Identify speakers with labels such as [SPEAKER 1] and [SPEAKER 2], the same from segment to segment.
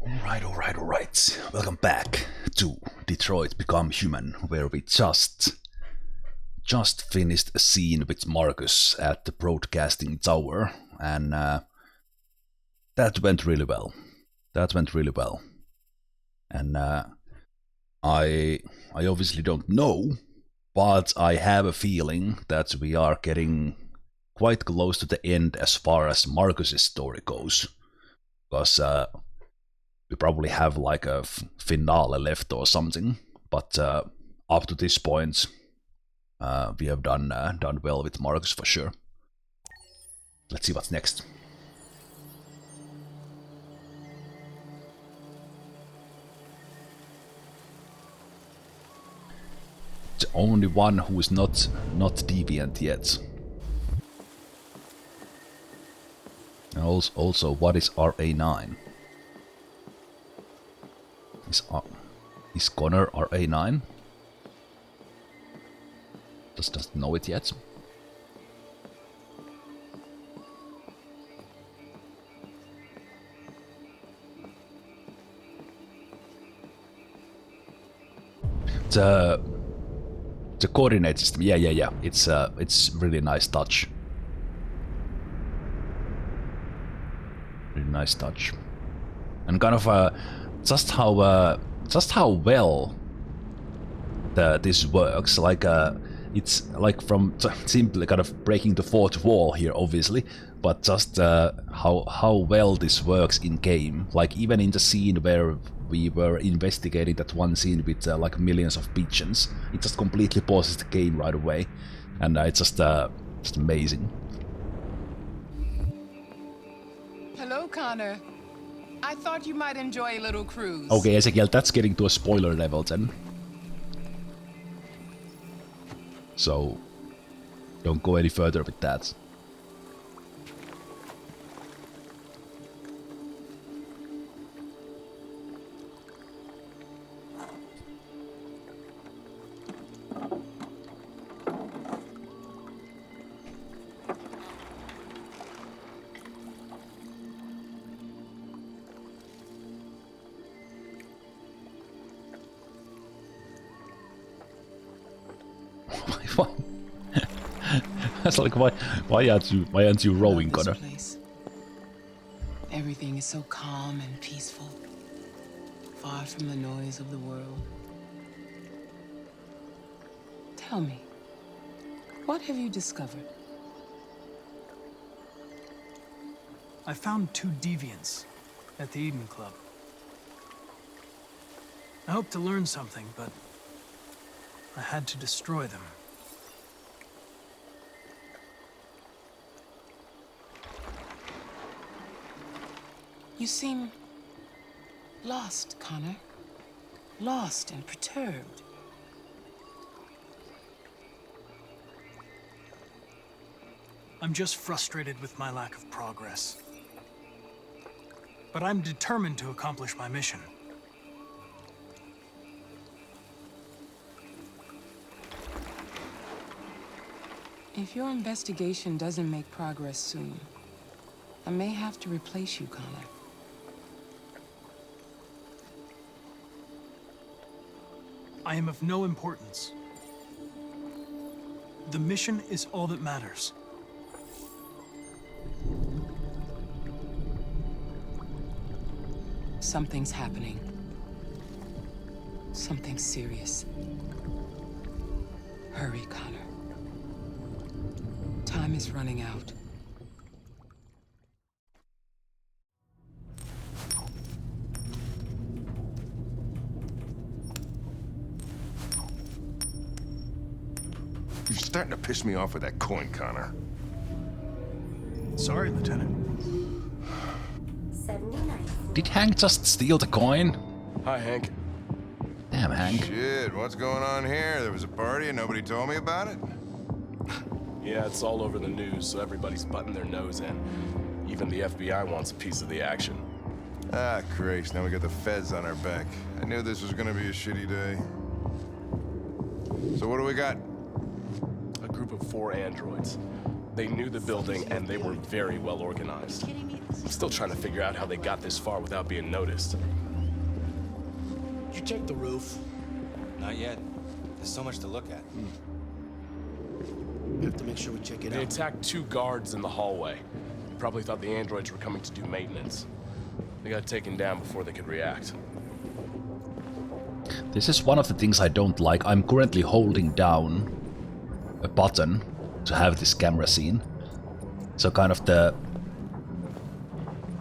[SPEAKER 1] Alright. Welcome back to Detroit Become Human, where we just finished a scene with Marcus at the broadcasting tower, and that went really well. And I obviously don't know, but I have a feeling that we are getting quite close to the end as far as Marcus's story goes, because we probably have like a finale left or something, but up to this point, we have done well with Marcus for sure. Let's see what's next. The only one who is not deviant yet. And also, what is RA9? Is Connor RA9? Doesn't know it yet. The coordinate system, yeah. It's really nice touch. Really nice touch, and kind of just how well this works. Like it's like from simply kind of breaking the fourth wall here, obviously, but just how well this works in game. Like even in the scene where we were investigating that one scene with like millions of pigeons, it just completely pauses the game right away, and it's just amazing.
[SPEAKER 2] Hello, Connor. I thought you might enjoy a little cruise.
[SPEAKER 1] Okay, Ezekiel, that's getting to a spoiler level then. So don't go any further with that. That's like why aren't you rowing, Connor?
[SPEAKER 2] Everything is so calm and peaceful, far from the noise of the world. Tell me, what have you discovered?
[SPEAKER 3] I found 2 deviants at the Eden Club. I hoped to learn something, but I had to destroy them.
[SPEAKER 2] You seem lost, Connor. Lost and perturbed.
[SPEAKER 3] I'm just frustrated with my lack of progress. But I'm determined to accomplish my mission.
[SPEAKER 2] If your investigation doesn't make progress soon, I may have to replace you, Connor.
[SPEAKER 3] I am of no importance. The mission is all that matters.
[SPEAKER 2] Something's happening. Something serious. Hurry, Connor. Time is running out.
[SPEAKER 4] You're starting to piss me off with that coin, Connor.
[SPEAKER 3] Sorry, Lieutenant.
[SPEAKER 5] 79.
[SPEAKER 1] Did Hank just steal the coin?
[SPEAKER 6] Hi, Hank.
[SPEAKER 1] Damn, Hank.
[SPEAKER 4] Shit, what's going on here? There was a party and nobody told me about it?
[SPEAKER 6] Yeah, it's all over the news, so everybody's butting their nose in. Even the FBI wants a piece of the action.
[SPEAKER 4] Ah, Christ, now we got the feds on our back. I knew this was gonna be a shitty day. So what do we got?
[SPEAKER 6] A group of 4 androids. They knew the building and they were very well organized.
[SPEAKER 5] Kidding me?
[SPEAKER 6] I'm still trying to figure out how they got this far without being noticed.
[SPEAKER 5] Did you check the roof?
[SPEAKER 7] Not yet. There's so much to look at.
[SPEAKER 5] We have to make sure we check it
[SPEAKER 6] They
[SPEAKER 5] out.
[SPEAKER 6] attacked 2 guards in the hallway. They probably thought the androids were coming to do maintenance. They got taken down before they could react.
[SPEAKER 1] This is one of the things I don't like. I'm currently holding down a button to have this camera scene. So kind of the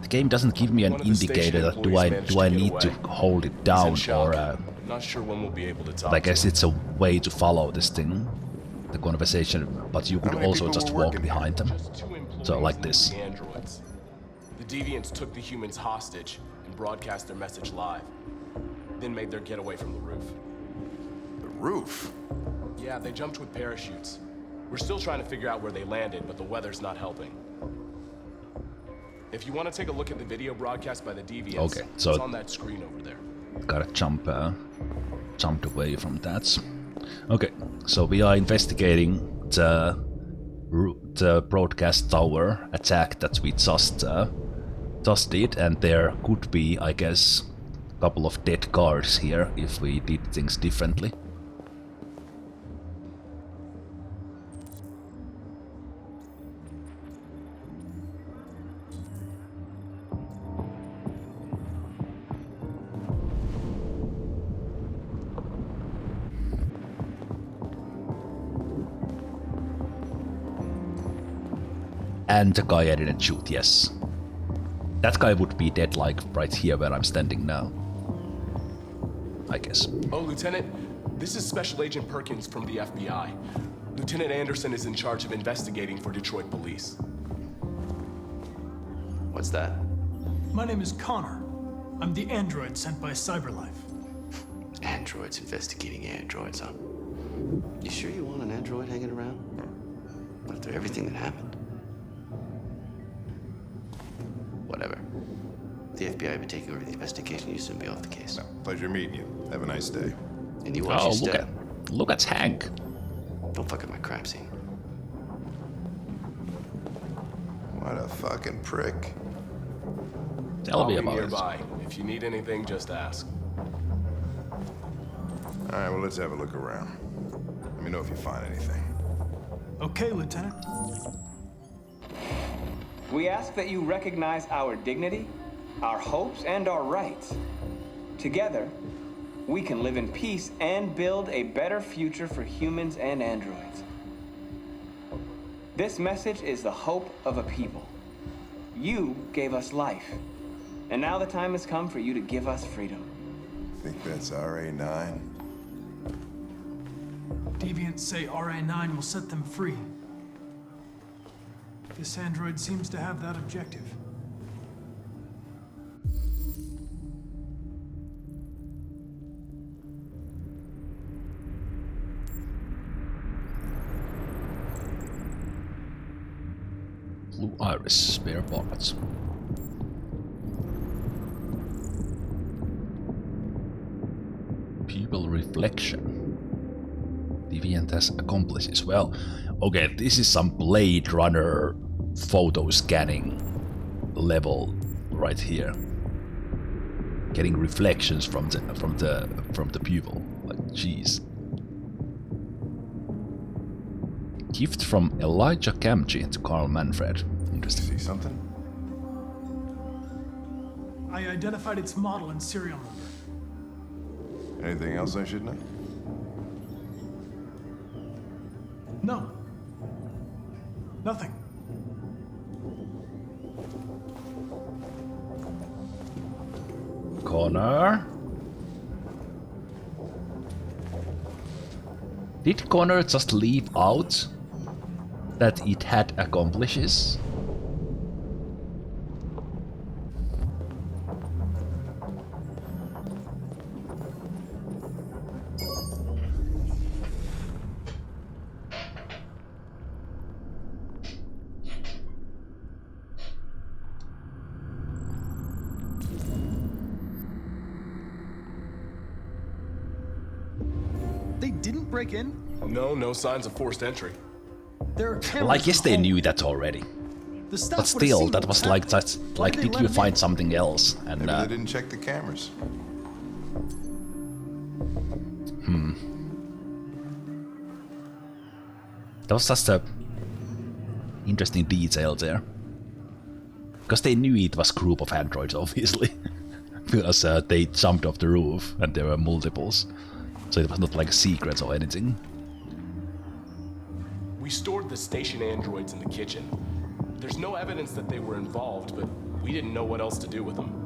[SPEAKER 1] game doesn't give me an
[SPEAKER 6] One of the station
[SPEAKER 1] indicator that do I
[SPEAKER 6] employees managed to get
[SPEAKER 1] need to
[SPEAKER 6] away.
[SPEAKER 1] hold it
[SPEAKER 6] He's in
[SPEAKER 1] down
[SPEAKER 6] shock.
[SPEAKER 1] or
[SPEAKER 6] Not sure when we'll be able to talk
[SPEAKER 1] I
[SPEAKER 6] to
[SPEAKER 1] guess
[SPEAKER 6] him.
[SPEAKER 1] it's a way to follow this thing, the conversation, but you could
[SPEAKER 4] many
[SPEAKER 1] also
[SPEAKER 4] people
[SPEAKER 1] just
[SPEAKER 4] were
[SPEAKER 1] walk
[SPEAKER 4] working
[SPEAKER 1] behind them.
[SPEAKER 6] Just 2 employees
[SPEAKER 1] So like
[SPEAKER 6] and
[SPEAKER 1] this.
[SPEAKER 6] The androids. The deviants took the humans hostage and broadcast their message live. Then made their getaway from the roof.
[SPEAKER 4] The roof?
[SPEAKER 6] Yeah, they jumped with parachutes. We're still trying to figure out where they landed, but the weather's not helping. If you want to take a look at the video broadcast by the deviants,
[SPEAKER 1] Okay, so-
[SPEAKER 6] it's on that screen over there.
[SPEAKER 1] Gotta jumped away from that. Okay, so we are investigating the broadcast tower attack that we just did, and there could be, I guess, a couple of dead guards here if we did things differently. And the guy I didn't shoot, yes. That guy would be dead like right here where I'm standing now. I guess.
[SPEAKER 6] Oh, Lieutenant, this is Special Agent Perkins from the FBI. Lieutenant Anderson is in charge of investigating for Detroit police.
[SPEAKER 8] What's that?
[SPEAKER 3] My name is Connor. I'm the android sent by CyberLife.
[SPEAKER 8] Androids investigating androids, huh? You sure you want an android hanging around? After everything that happened? Whatever. The FBI will be taking over the investigation. You soon be off the case.
[SPEAKER 4] No, pleasure meeting you. Have a nice day.
[SPEAKER 8] And you watch
[SPEAKER 1] Oh,
[SPEAKER 8] your step.
[SPEAKER 1] look at Hank.
[SPEAKER 8] Don't fuck up my crime scene.
[SPEAKER 4] What a fucking prick.
[SPEAKER 1] Tell
[SPEAKER 6] I'll
[SPEAKER 1] me
[SPEAKER 6] be
[SPEAKER 1] about it.
[SPEAKER 6] nearby. If you need anything, just ask.
[SPEAKER 4] All right, well, let's have a look around. Let me know if you find anything.
[SPEAKER 3] Okay, Lieutenant.
[SPEAKER 9] We ask that you recognize our dignity, our hopes, and our rights. Together, we can live in peace and build a better future for humans and androids. This message is the hope of a people. You gave us life, and now the time has come for you to give us freedom.
[SPEAKER 4] Think that's RA9?
[SPEAKER 3] Deviants say RA9 will set them free. This android seems to have that objective.
[SPEAKER 1] Blue iris, spare parts. Pupil reflection. Deviant has accomplices. Well, okay, this is some Blade Runner photo scanning level right here. Getting reflections from the pupil. Like, jeez. Gift from Elijah Kamchi to Carl Manfred. Interesting.
[SPEAKER 4] See something?
[SPEAKER 3] I identified its model and serial number.
[SPEAKER 4] Anything else I should know?
[SPEAKER 3] No. Nothing.
[SPEAKER 1] Connor? Did Connor just leave out that it had accomplices?
[SPEAKER 3] They didn't break in?
[SPEAKER 6] No signs of forced entry.
[SPEAKER 3] There are cameras
[SPEAKER 1] Well, I guess
[SPEAKER 3] in the
[SPEAKER 1] they
[SPEAKER 3] hall.
[SPEAKER 1] knew that already.
[SPEAKER 3] The staff
[SPEAKER 1] But
[SPEAKER 3] would've
[SPEAKER 1] still,
[SPEAKER 3] seen
[SPEAKER 1] that
[SPEAKER 3] what's
[SPEAKER 1] was like
[SPEAKER 3] happening.
[SPEAKER 1] just
[SPEAKER 3] Why
[SPEAKER 1] like,
[SPEAKER 3] they
[SPEAKER 1] did
[SPEAKER 3] let
[SPEAKER 1] you
[SPEAKER 3] him
[SPEAKER 1] find
[SPEAKER 3] in?
[SPEAKER 1] something else? And
[SPEAKER 4] Maybe they didn't check the cameras.
[SPEAKER 1] that was just a interesting detail there. Because they knew it was a group of androids, obviously. Because they jumped off the roof and there were multiples. So it was not like a secret or anything.
[SPEAKER 6] We stored the station androids in the kitchen. There's no evidence that they were involved, but we didn't know what else to do with them.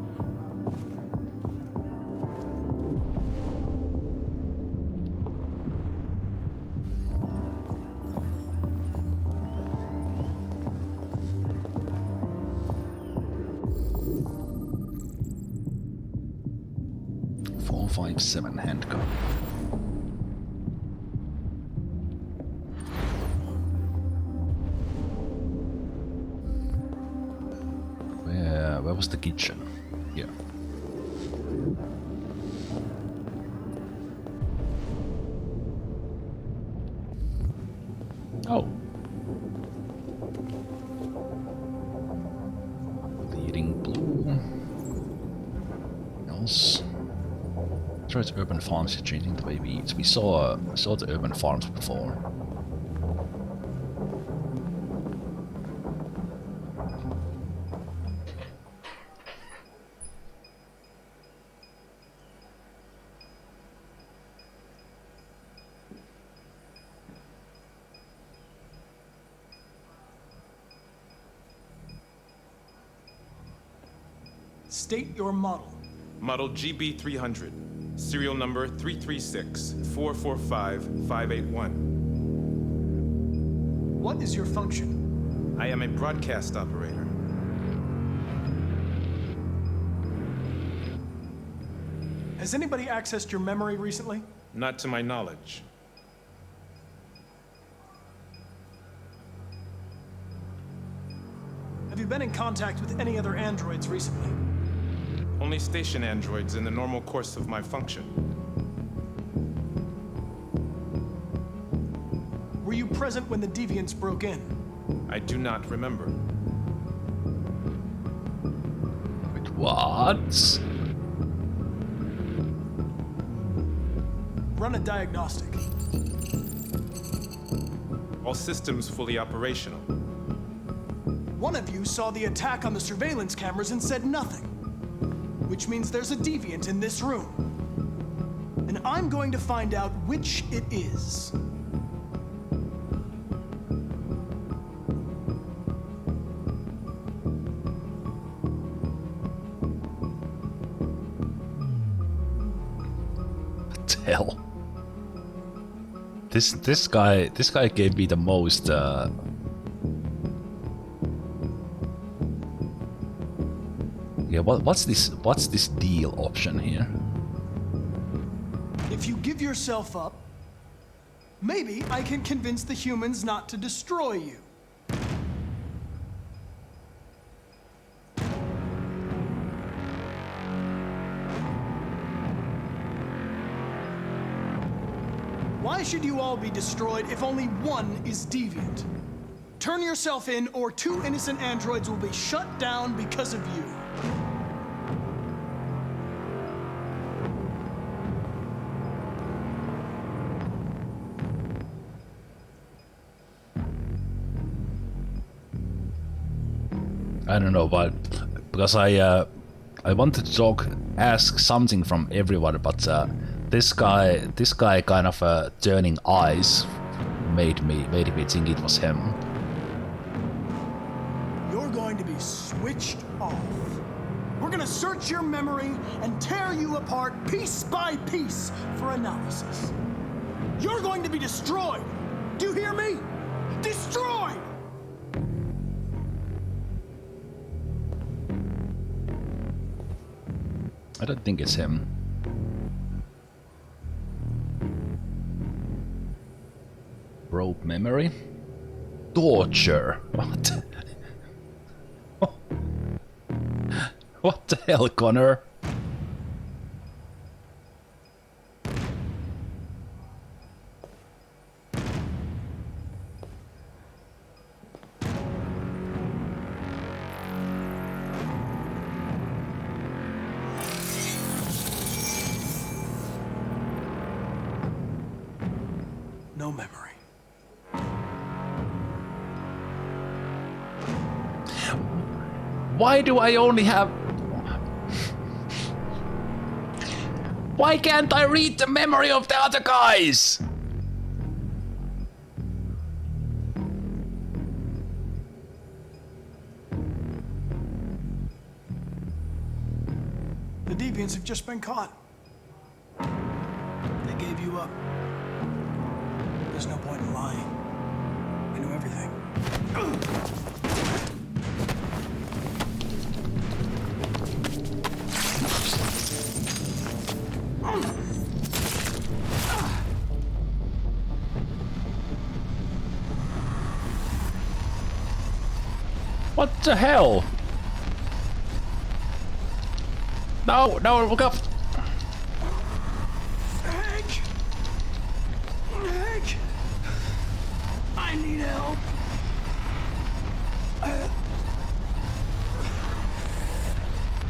[SPEAKER 1] .457 handgun. Where was the kitchen? Here. Oh. Leading blue. Else. Detroit's urban farms is changing the way we eat. We saw the urban farms before.
[SPEAKER 3] State your model.
[SPEAKER 10] Model GB300. Serial number 336-445-581.
[SPEAKER 3] What is your function?
[SPEAKER 10] I am a broadcast operator.
[SPEAKER 3] Has anybody accessed your memory recently?
[SPEAKER 10] Not to my knowledge.
[SPEAKER 3] Have you been in contact with any other androids recently?
[SPEAKER 10] Only station androids in the normal course of my function.
[SPEAKER 3] Were you present when the deviants broke in?
[SPEAKER 10] I do not remember.
[SPEAKER 1] Wait, what?
[SPEAKER 3] Run a diagnostic.
[SPEAKER 10] All systems fully operational.
[SPEAKER 3] One of you saw the attack on the surveillance cameras and said nothing. Which means there's a deviant in this room. And I'm going to find out which it is.
[SPEAKER 1] What the hell? This guy gave me the most yeah, what's this deal option here?
[SPEAKER 3] If you give yourself up, maybe I can convince the humans not to destroy you. Why should you all be destroyed if only one is deviant? Turn yourself in, or 2 innocent androids will be shut down because of you.
[SPEAKER 1] I don't know, but because I wanted to ask something from everyone, but this guy kind of turning eyes made me think it was him.
[SPEAKER 3] You're going to be switched off. We're gonna search your memory and tear you apart piece by piece for analysis. You're going to be destroyed. Do you hear me? Destroyed!
[SPEAKER 1] I don't think it's him. Probe memory? Torture! What? What the hell, Connor?
[SPEAKER 3] no memory.
[SPEAKER 1] Why do I only have... Why can't I read the memory of the other guys?
[SPEAKER 3] The deviants have just been caught. They gave you up. There's no point in lying. I knew everything.
[SPEAKER 1] What the hell? No, no, look up.
[SPEAKER 3] Hank! Hank! I need help.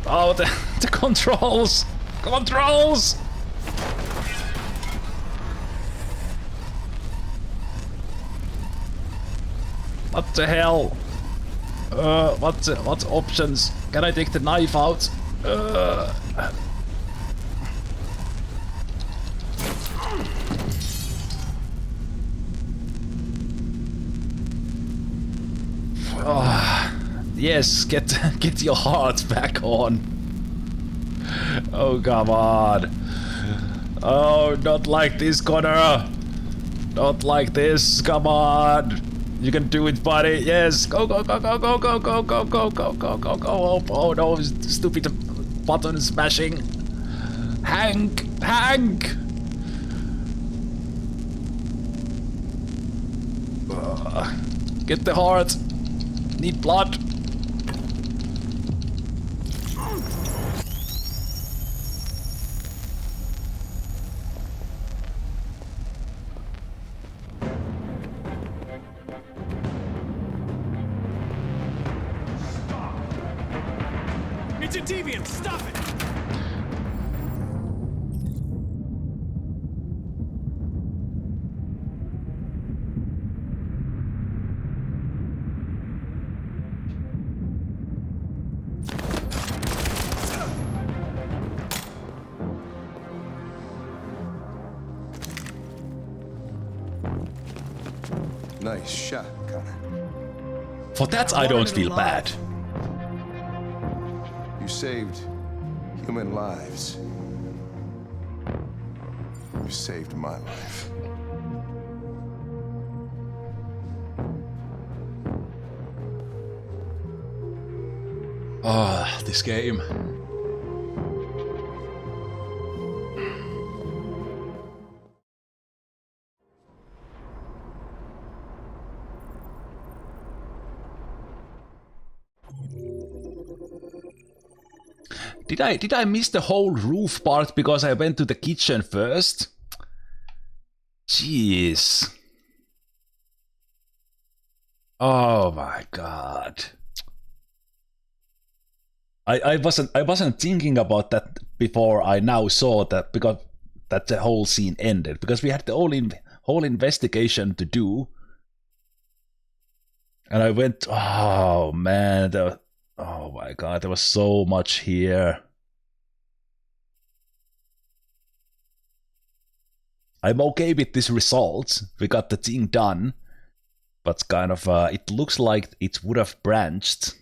[SPEAKER 1] Oh, the controls! Controls! What the hell? What options? Can I take the knife out? Yes, get your heart back on. Oh, come on. Oh, not like this, Connor. Not like this, come on. You can do it, buddy. Yes, go, go, go, go, go, go, go, go, go, go, go, go, go. Oh no, stupid button smashing. Hank, Hank. Get the heart. Need blood.
[SPEAKER 3] It's a deviant! Stop it!
[SPEAKER 4] Nice shot, Connor.
[SPEAKER 1] For that, I don't feel bad.
[SPEAKER 4] You saved human lives. You saved my life.
[SPEAKER 1] Ah, this game. Did I miss the whole roof part because I went to the kitchen first? Jeez. Oh my god. I wasn't thinking about that before I now saw that, because that the whole scene ended, because we had the whole investigation to do. And I went, oh man, oh my god, there was so much here. I'm okay with this result. We got the thing done. But kind of, it looks like it would have branched.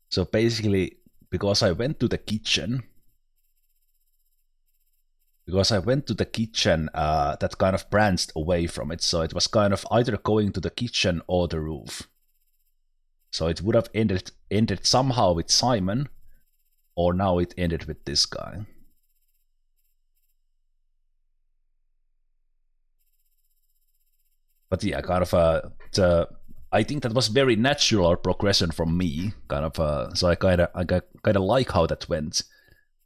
[SPEAKER 1] So basically, because I went to the kitchen, that kind of branched away from it. So it was kind of either going to the kitchen or the roof. So it would have ended somehow with Simon, or now it ended with this guy. But yeah, kind of I think that was very natural progression from me, kind of. So I kind of like how that went,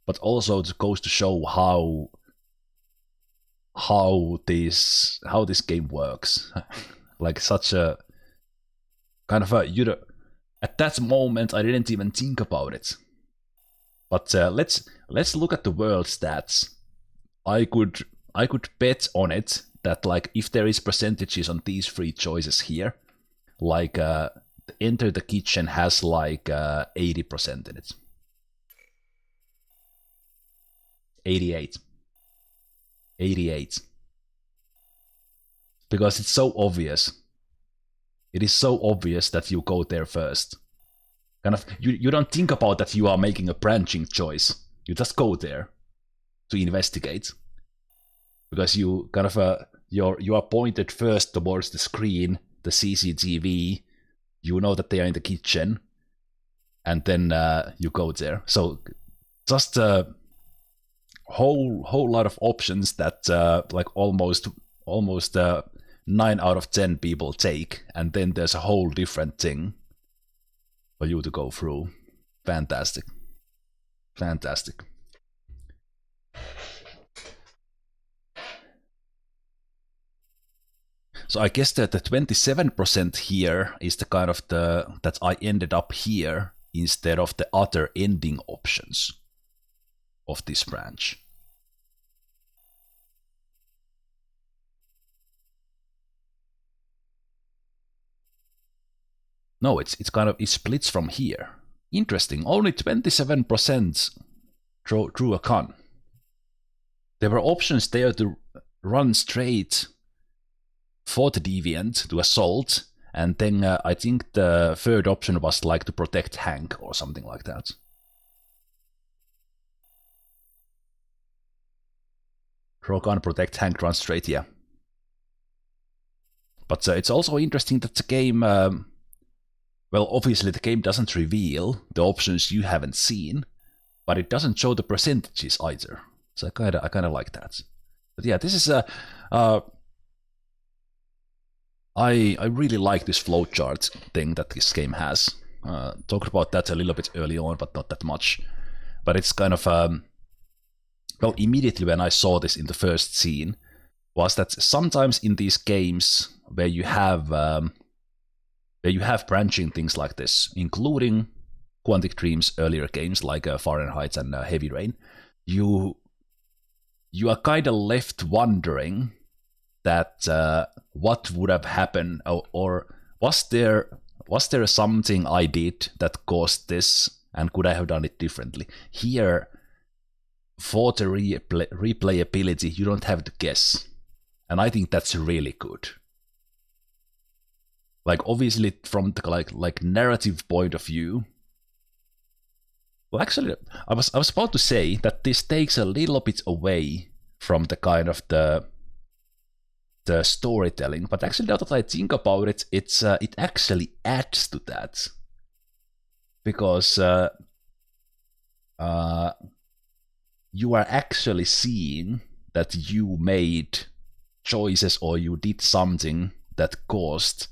[SPEAKER 1] but also it goes to show how this game works. Like such a kind of at that moment I didn't even think about it. But let's look at the world stats. I could bet on it that like if there is percentages on these three choices here, like enter the kitchen has like 80% in it. 88. 88. Because it's so obvious. It is so obvious that you go there first. Kind of, you don't think about that you are making a branching choice. You just go there to investigate. Because you kind of you are pointed first towards the screen, the CCTV. You know that they are in the kitchen, and then you go there. So just a whole lot of options that like almost 9 out of 10 people take, and then there's a whole different thing for you to go through. Fantastic. Fantastic. So I guess that the 27% here is the kind of that I ended up here instead of the other ending options of this branch. No, it splits from here. Interesting. Only 27% drew a con. There were options there to run straight for the deviant to assault, and then I think the third option was like to protect Hank or something like that. Draw gun, protect Hank, run straight, yeah. But it's also interesting that the game, well, obviously the game doesn't reveal the options you haven't seen, but it doesn't show the percentages either. So I kind of like that. But yeah, this is I really like this flowchart thing that this game has. Talked about that a little bit early on, but not that much. But it's kind of well, immediately when I saw this in the first scene, was that sometimes in these games where you have branching things like this, including Quantic Dream's earlier games like Fahrenheit and Heavy Rain, you are kind of left wondering that what would have happened, or was there something I did that caused this, and could I have done it differently? Here, for the replayability, you don't have to guess, and I think that's really good. Like obviously from the like narrative point of view. Well, actually, I was about to say that this takes a little bit away from the kind of the storytelling, but actually now that I think about it, it actually adds to that, because you are actually seeing that you made choices or you did something that caused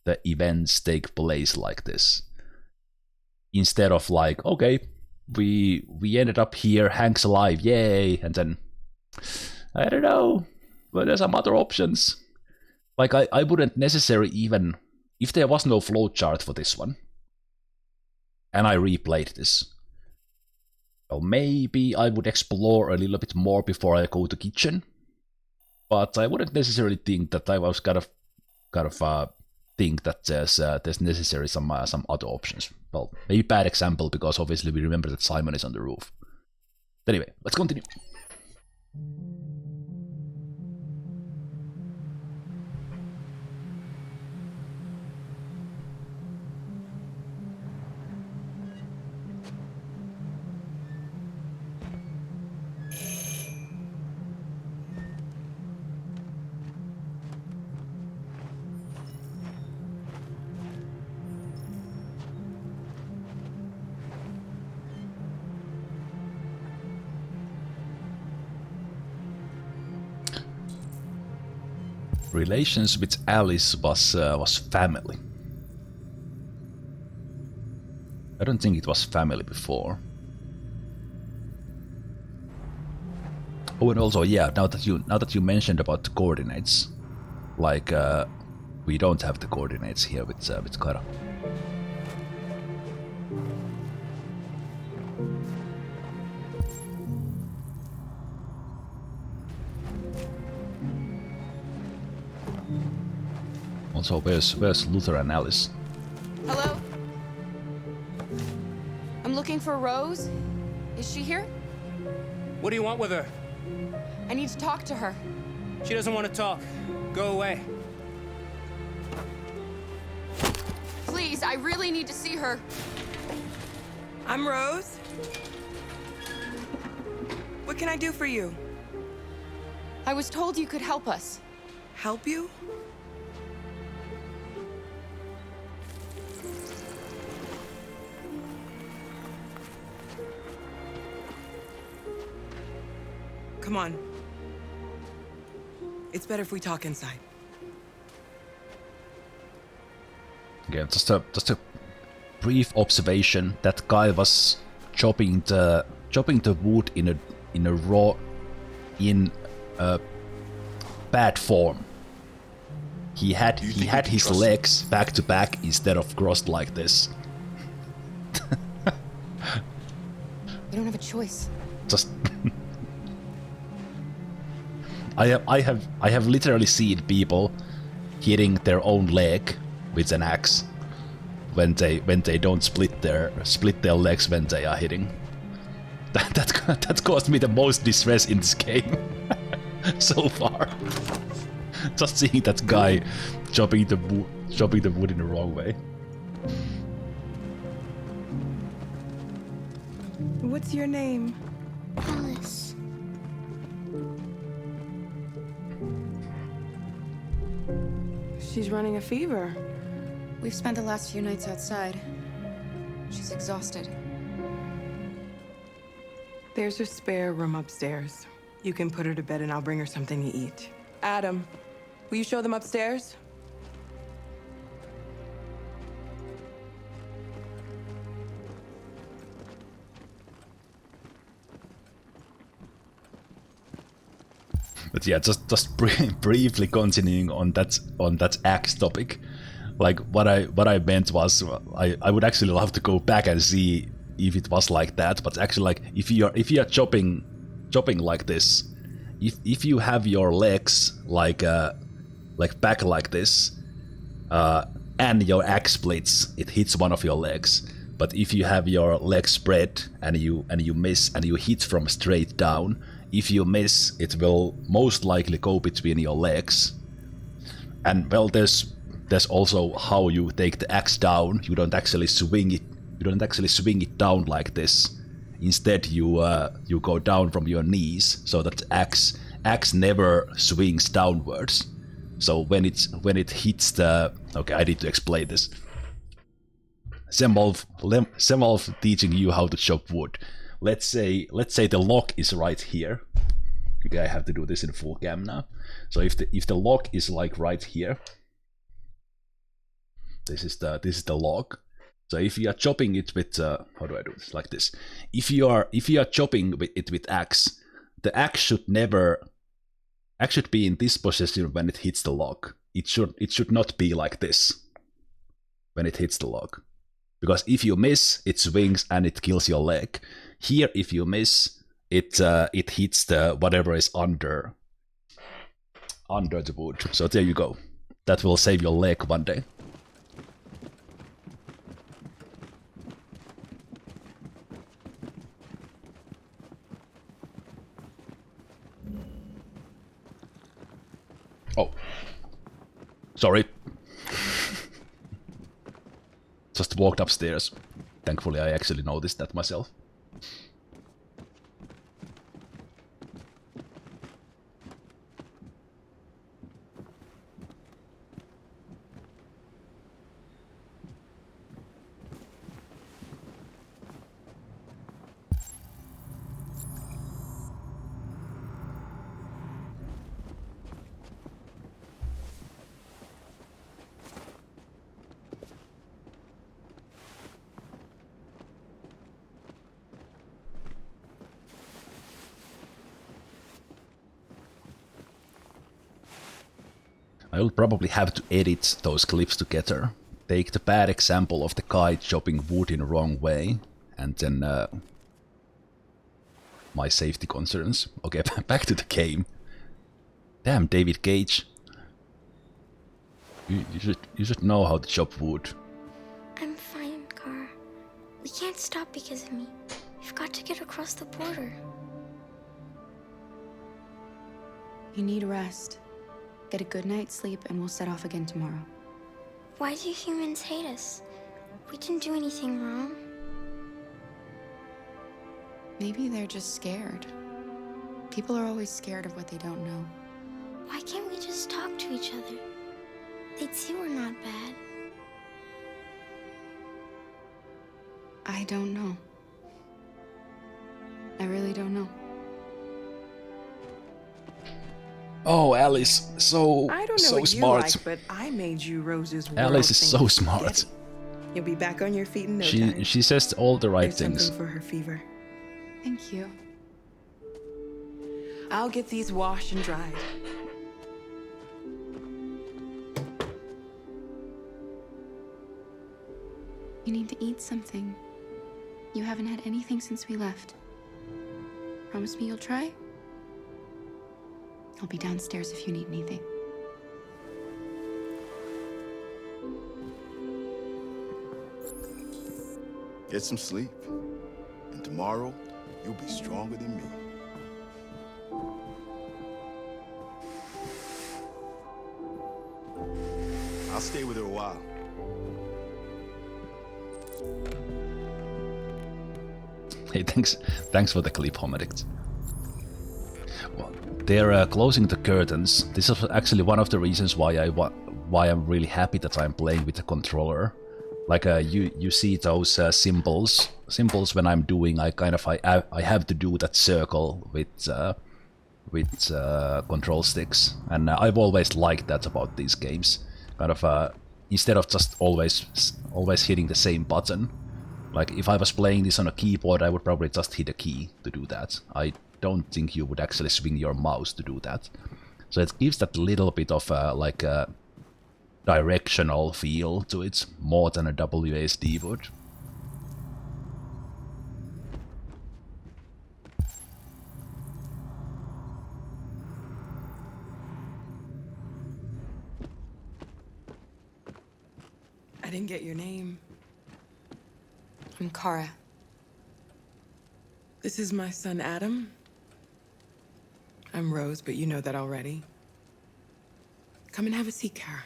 [SPEAKER 1] the events take place like this, instead of like, okay, we ended up here, Hank's alive, yay, and then I don't know, but there's some other options. Like I wouldn't necessarily even, if there was no flowchart for this one, and I replayed this, well, maybe I would explore a little bit more before I go to kitchen, but I wouldn't necessarily think that I was kind of think that there's necessarily some other options. Well, maybe bad example, because obviously we remember that Simon is on the roof. Anyway, let's continue. Relations with Alice was family. I don't think it was family before. Oh, and also, yeah, now that you mentioned about the coordinates, like we don't have the coordinates here with Kara. Also, where's Luther and Alice?
[SPEAKER 11] Hello? I'm looking for Rose. Is she here?
[SPEAKER 12] What do you want with her?
[SPEAKER 11] I need to talk to her.
[SPEAKER 12] She doesn't want to talk. Go away.
[SPEAKER 11] Please, I really need to see her.
[SPEAKER 13] I'm Rose. What can I do for you?
[SPEAKER 11] I was told you could help us.
[SPEAKER 13] Help you? Come on. It's better if we talk inside.
[SPEAKER 1] Okay, just a brief observation. That guy was chopping the wood in a raw, in a bad form. He had his legs back to back instead of crossed like this.
[SPEAKER 11] We don't have a choice.
[SPEAKER 1] Just I have literally seen people hitting their own leg with an axe when they don't split their legs when they are hitting. That caused me the most distress in this game so far. Just seeing that guy chopping the wood in the wrong way.
[SPEAKER 13] What's your name?
[SPEAKER 14] Alice.
[SPEAKER 13] She's running a fever.
[SPEAKER 11] We've spent the last few nights outside. She's exhausted.
[SPEAKER 13] There's a spare room upstairs. You can put her to bed and I'll bring her something to eat. Adam, will you show them upstairs?
[SPEAKER 1] But yeah, just briefly continuing on that axe topic. Like what I meant was I would actually love to go back and see if it was like that. But actually, like if you are chopping like this, if you have your legs like back like this, and your axe splits, it hits one of your legs. But if you have your legs spread and you miss and you hit from straight down, if you miss, it will most likely go between your legs. And well, there's also how you take the axe down. You don't actually swing it. You don't actually swing it down like this. Instead, you go down from your knees, so that the axe never swings downwards. So when it hits the, okay, I need to explain this. Zemalf teaching you how to chop wood. Let's say the lock is right here. Okay, I have to do this in full cam now. So if the lock is like right here, this is the lock. So if you are chopping it with how do I do this? Like this. If you are chopping it with axe, the axe should be in this position when it hits the lock. It should not be like this when it hits the lock. Because if you miss, it swings and it kills your leg. Here, if you miss, it hits the whatever is under the wood. So there you go. That will save your leg one day. Oh, sorry. Just walked upstairs. Thankfully, I actually noticed that myself. I will probably have to edit those clips together. Take the bad example of the guy chopping wood in the wrong way, and then my safety concerns. Okay, back to the game. Damn, David Cage. You should know how to chop wood.
[SPEAKER 14] I'm fine, Kara. We can't stop because of me. We've got to get across the border.
[SPEAKER 11] You need rest. Get a good night's sleep, and we'll set off again tomorrow.
[SPEAKER 14] Why do humans hate us? We didn't do anything wrong.
[SPEAKER 11] Maybe they're just scared. People are always scared of what they don't know.
[SPEAKER 14] Why can't we just talk to each other? They'd see we're not bad.
[SPEAKER 11] I don't know. I really don't know.
[SPEAKER 1] Oh, Alice, so
[SPEAKER 13] I don't know
[SPEAKER 1] so
[SPEAKER 13] what
[SPEAKER 1] smart.
[SPEAKER 13] you like, but I made you Rose's world.
[SPEAKER 1] Alice is so smart.
[SPEAKER 13] You'll be back on your feet in no time.
[SPEAKER 1] She says all the right
[SPEAKER 13] There's
[SPEAKER 1] things.
[SPEAKER 13] something for her fever.
[SPEAKER 11] Thank you.
[SPEAKER 13] I'll get these washed and dried.
[SPEAKER 11] You need to eat something. You haven't had anything since we left. Promise me you'll try? I'll be downstairs if you need anything.
[SPEAKER 15] Get some sleep. And tomorrow, you'll be stronger than me. I'll stay with her a while.
[SPEAKER 1] Hey, thanks for the clip, Homeric. Well, they're closing the curtains. This is actually one of the reasons why I'm really happy that I'm playing with the controller. Like you see those symbols when I'm doing. I have to do that circle with control sticks, and I've always liked that about these games. Kind of instead of just always hitting the same button. Like, if I was playing this on a keyboard, I would probably just hit a key to do that. I don't think you would actually swing your mouse to do that. So it gives that little bit of like a directional feel to it, more than a WASD would.
[SPEAKER 13] I didn't get your name.
[SPEAKER 11] I'm Kara.
[SPEAKER 13] This is my son, Adam. I'm Rose, but you know that already. Come and have a seat, Kara.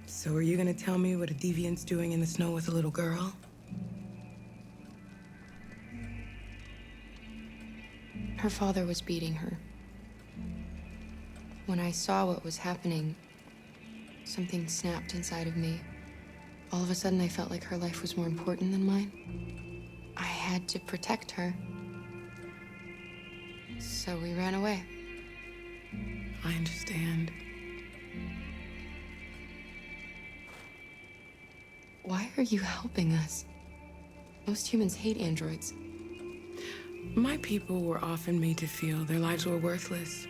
[SPEAKER 13] So are you gonna tell me what a deviant's doing in the snow with a little girl?
[SPEAKER 11] Her father was beating her. When I saw what was happening, something snapped inside of me. All of a sudden, I felt like her life was more important than mine. I had to protect her. So we ran away.
[SPEAKER 13] I understand.
[SPEAKER 11] Why are you helping us? Most humans hate androids.
[SPEAKER 13] My people were often made to feel their lives were worthless.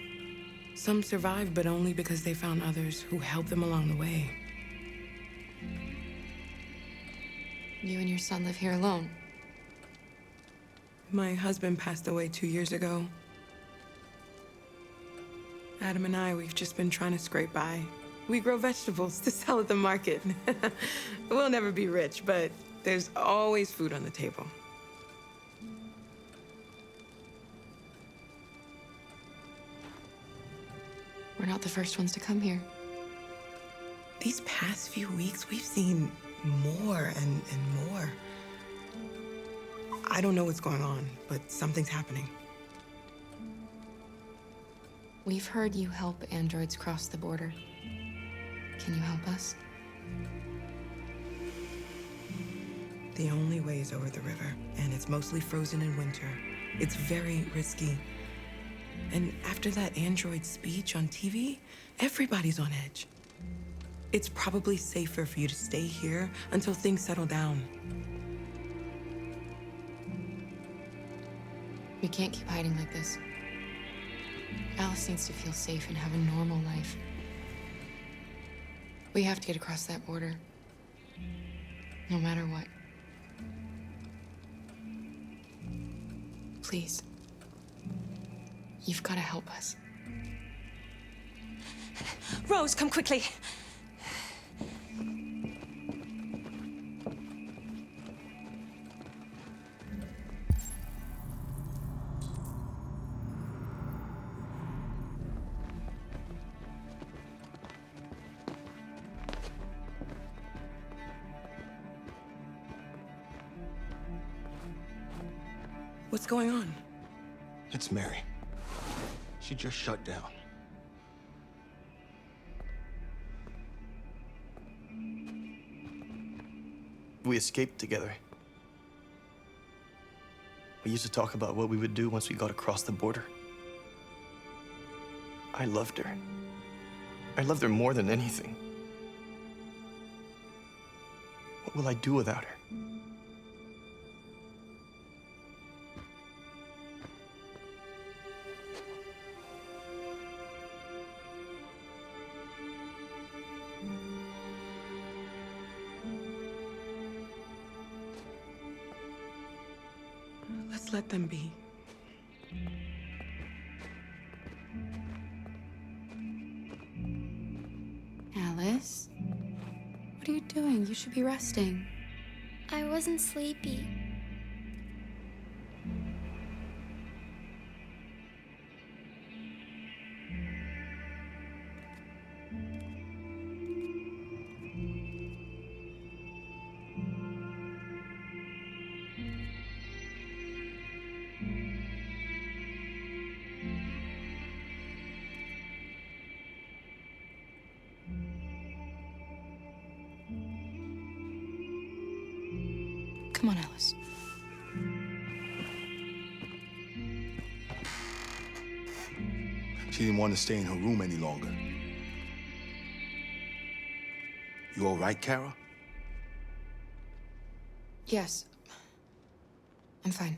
[SPEAKER 13] Some survived, but only because they found others who helped them along the way.
[SPEAKER 11] You and your son live here alone.
[SPEAKER 13] My husband passed away 2 years ago. Adam and I, we've just been trying to scrape by. We grow vegetables to sell at the market. We'll never be rich, but there's always food on the table.
[SPEAKER 11] We're not the first ones to come here.
[SPEAKER 13] These past few weeks, we've seen more and more. I don't know what's going on, but something's happening.
[SPEAKER 11] We've heard you help androids cross the border. Can you help us?
[SPEAKER 13] The only way is over the river, and it's mostly frozen in winter. It's very risky. And after that android speech on TV, everybody's on edge. It's probably safer for you to stay here until things settle down.
[SPEAKER 11] We can't keep hiding like this. Alice needs to feel safe and have a normal life. We have to get across that border. No matter what. Please. You've got to help us.
[SPEAKER 16] Rose, come quickly.
[SPEAKER 13] What's going on?
[SPEAKER 5] It's Mary. She just shut down.
[SPEAKER 8] We escaped together. We used to talk about what we would do once we got across the border. I loved her. I loved her more than anything. What will I do without her?
[SPEAKER 13] Let's let them be.
[SPEAKER 11] Alice? What are you doing? You should be resting.
[SPEAKER 14] I wasn't sleepy.
[SPEAKER 11] Come on, Alice.
[SPEAKER 15] She didn't want to stay in her room any longer. You all right, Kara?
[SPEAKER 11] Yes. I'm fine.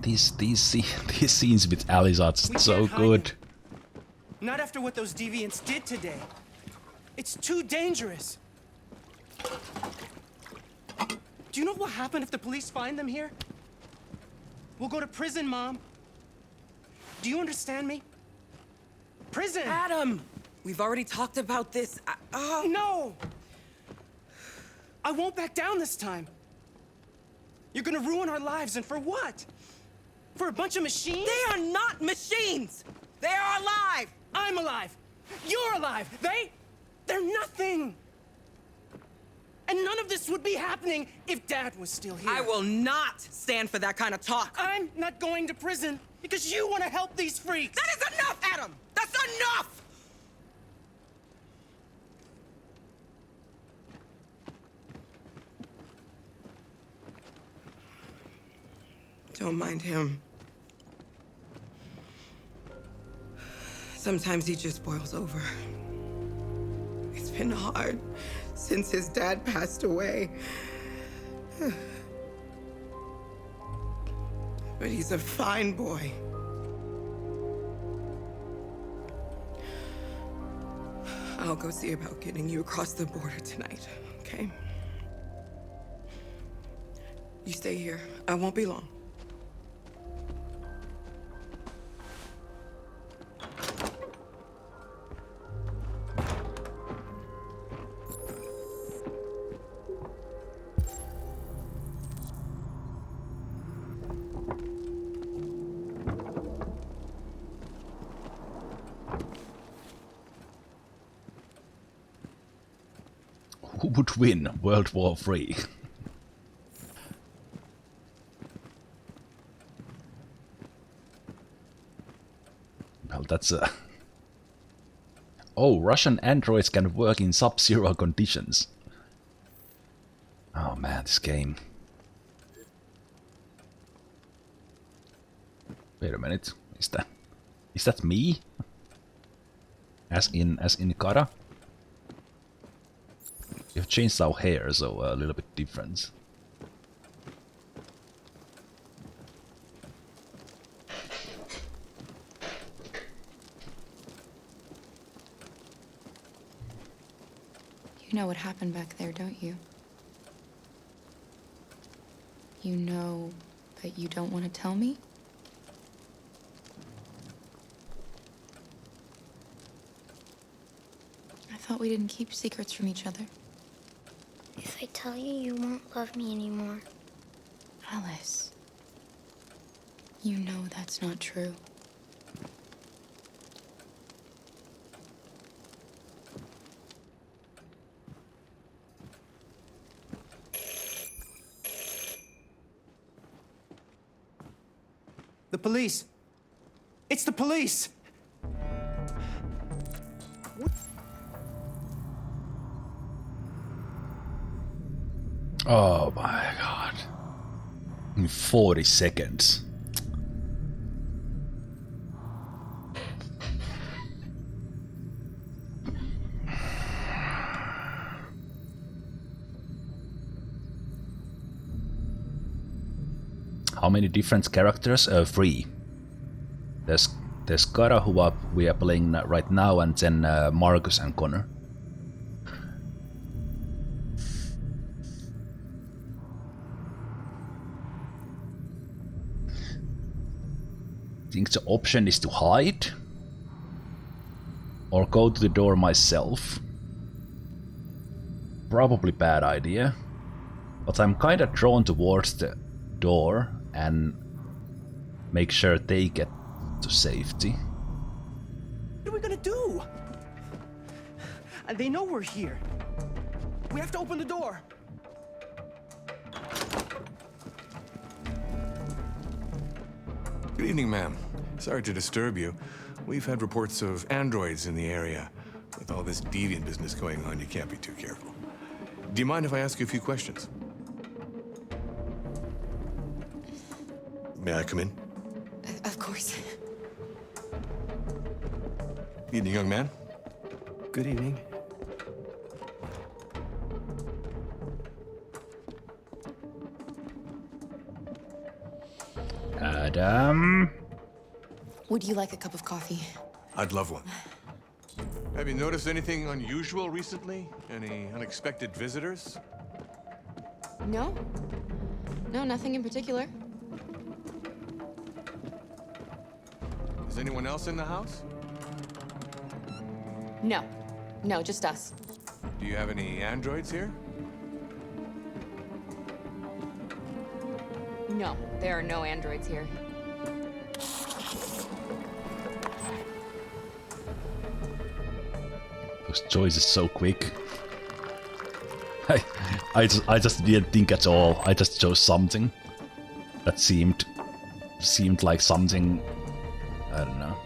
[SPEAKER 1] These scenes with Alice are just so good.
[SPEAKER 17] Not after what those deviants did today. It's too dangerous. Do you know what will happen if the police find them here? We'll go to prison, Mom. Do you understand me? Prison!
[SPEAKER 13] Adam! We've already talked about this.
[SPEAKER 17] No! I won't back down this time. You're gonna ruin our lives, and for what? For a bunch of machines?
[SPEAKER 13] They are not machines! They are alive!
[SPEAKER 17] I'm alive! You're alive! They're nothing! And none of this would be happening if Dad was still here.
[SPEAKER 13] I will not stand for that kind of talk.
[SPEAKER 17] I'm not going to prison because you want to help these freaks.
[SPEAKER 13] That is enough, Adam! That's enough! Don't mind him. Sometimes he just boils over. It's been hard since his dad passed away. But he's a fine boy. I'll go see about getting you across the border tonight, okay? You stay here. I won't be long.
[SPEAKER 1] Who would win World War III? Well, that's a... Oh, Russian androids can work in sub-zero conditions. Oh man, this game. Wait a minute. Is that me? As in Kara? You've changed our hair, so a little bit different.
[SPEAKER 11] You know what happened back there, don't you? You know, but you don't want to tell me? I thought we didn't keep secrets from each other.
[SPEAKER 14] If I tell you, you won't love me anymore.
[SPEAKER 11] Alice. You know that's not true.
[SPEAKER 17] The police! It's the police!
[SPEAKER 1] Oh my god. In 40 seconds. How many different characters? 3. There's Kara, who we are playing right now, and then Marcus and Connor. I think the option is to hide or go to the door myself. Probably bad idea, but I'm kinda drawn towards the door and make sure they get to safety.
[SPEAKER 17] What are we gonna do? And they know we're here. We have to open the door.
[SPEAKER 5] Good evening, ma'am. Sorry to disturb you. We've had reports of androids in the area. With all this deviant business going on, you can't be too careful. Do you mind if I ask you a few questions? May I come in?
[SPEAKER 11] Of course.
[SPEAKER 5] Evening, young man.
[SPEAKER 17] Good evening.
[SPEAKER 1] Adam.
[SPEAKER 11] Would you like a cup of coffee?
[SPEAKER 5] I'd love one. Have you noticed anything unusual recently? Any unexpected visitors?
[SPEAKER 11] No. No, nothing in particular.
[SPEAKER 5] Is anyone else in the house?
[SPEAKER 11] No. No, just us.
[SPEAKER 5] Do you have any androids here?
[SPEAKER 11] No, there are no androids here.
[SPEAKER 1] Those choices so quick. I just didn't think at all. I just chose something that seemed like something, I don't know.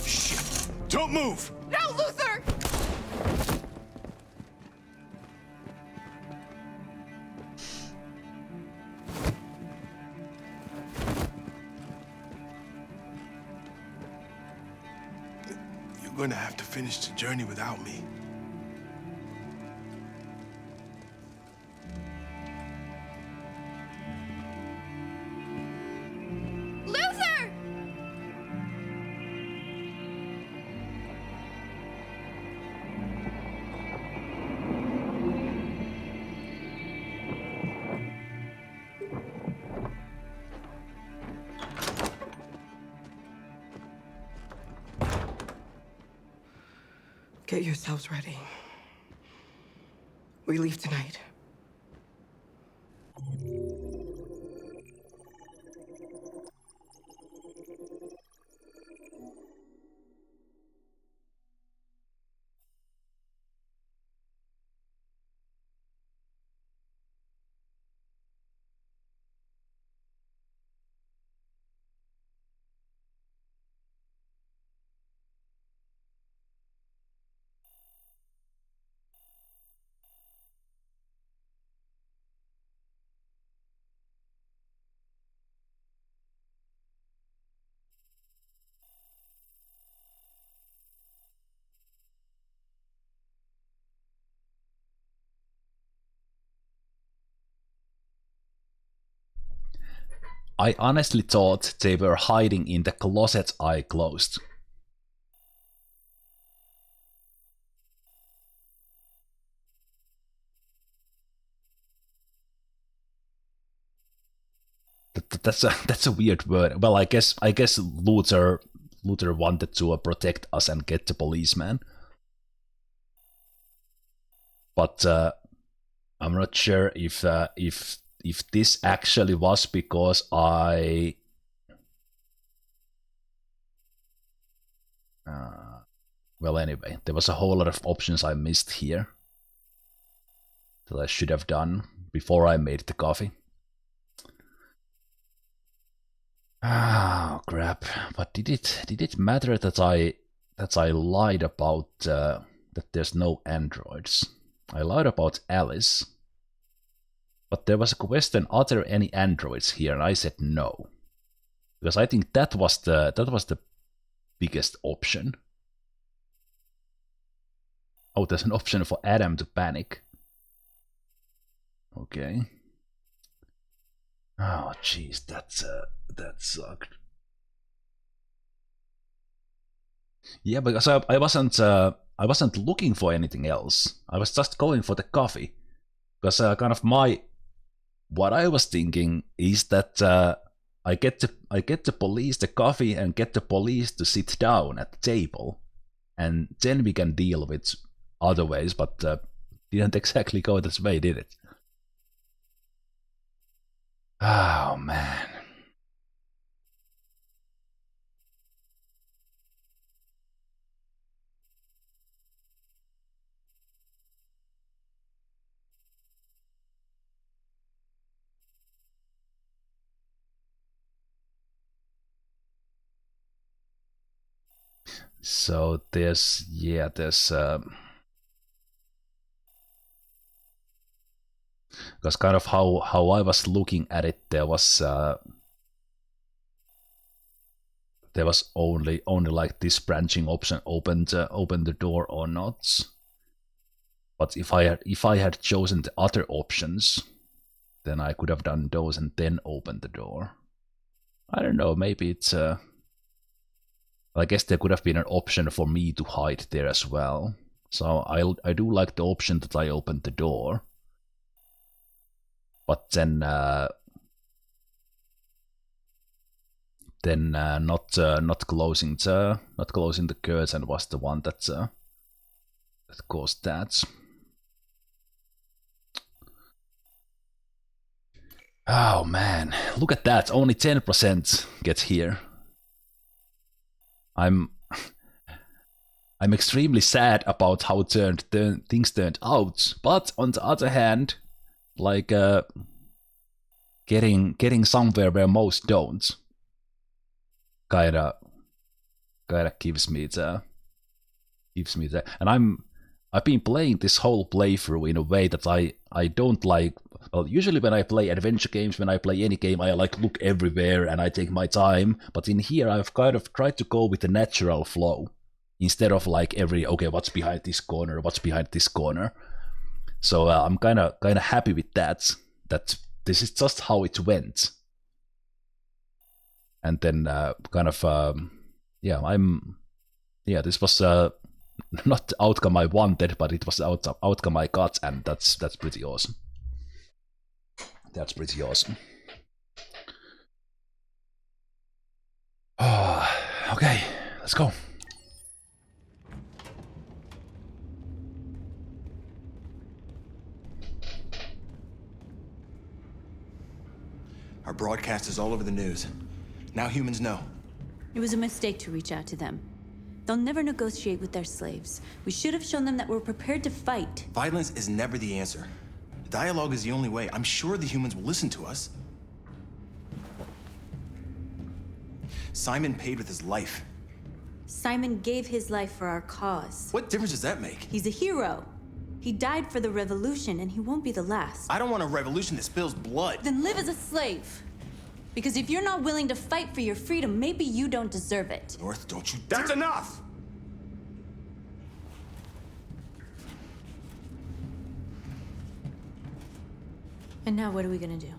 [SPEAKER 5] Shit! Don't move!
[SPEAKER 11] No, Luther!
[SPEAKER 15] You're gonna have to finish the journey without me.
[SPEAKER 11] Luther!
[SPEAKER 13] Get yourselves ready. We leave tonight.
[SPEAKER 1] I honestly thought they were hiding in the closet I closed. That's a weird word. Well, I guess Luther wanted to protect us and get the policeman. But I'm not sure if this actually was because I well, anyway, there was a whole lot of options I missed here that I should have done before I made the coffee. Oh crap! But did it matter that I lied about that there's no androids? I lied about Alice, but there was a question: are there any androids here? And I said no, because I think that was the biggest option. Oh, there's an option for Adam to panic. Okay. Oh, jeez, that sucked. Yeah, because I wasn't looking for anything else. I was just going for the coffee, because kind of what I was thinking is that I get the police the coffee and get the police to sit down at the table, and then we can deal with other ways. But didn't exactly go this way, did it? Oh man. So there's because kind of how I was looking at it, there was only like this branching option, open the door or not. But if I had chosen the other options, then I could have done those and then opened the door. I don't know, maybe it's I guess there could have been an option for me to hide there as well. So I do like the option that I opened the door. But then not closing the curtain was the one that caused that. Oh man, look at that! Only 10% get here. I'm extremely sad about how things turned out, but on the other hand, like getting somewhere where most don't, kinda gives me the, and I've been playing this whole playthrough in a way that I don't like. Well, usually when I play adventure games, when I play any game, I like look everywhere and I take my time. But in here, I've kind of tried to go with the natural flow instead of like okay, what's behind this corner? What's behind this corner? So I'm kind of happy with that. That this is just how it went. And then this was not the outcome I wanted, but it was the outcome I got, and that's pretty awesome. That's pretty awesome. Okay, let's go.
[SPEAKER 18] Our broadcast is all over the news. Now humans know.
[SPEAKER 19] It was a mistake to reach out to them. They'll never negotiate with their slaves. We should have shown them that we're prepared to fight.
[SPEAKER 18] Violence is never the answer. Dialogue is the only way. I'm sure the humans will listen to us. Simon paid with his life.
[SPEAKER 19] Simon gave his life for our cause.
[SPEAKER 18] What difference does that make?
[SPEAKER 19] He's a hero. He died for the revolution, and he won't be the last.
[SPEAKER 18] I don't want a revolution that spills blood.
[SPEAKER 19] Then live as a slave. Because if you're not willing to fight for your freedom, maybe you don't deserve it.
[SPEAKER 18] North, don't you...
[SPEAKER 6] That's enough!
[SPEAKER 19] And now what are we gonna do?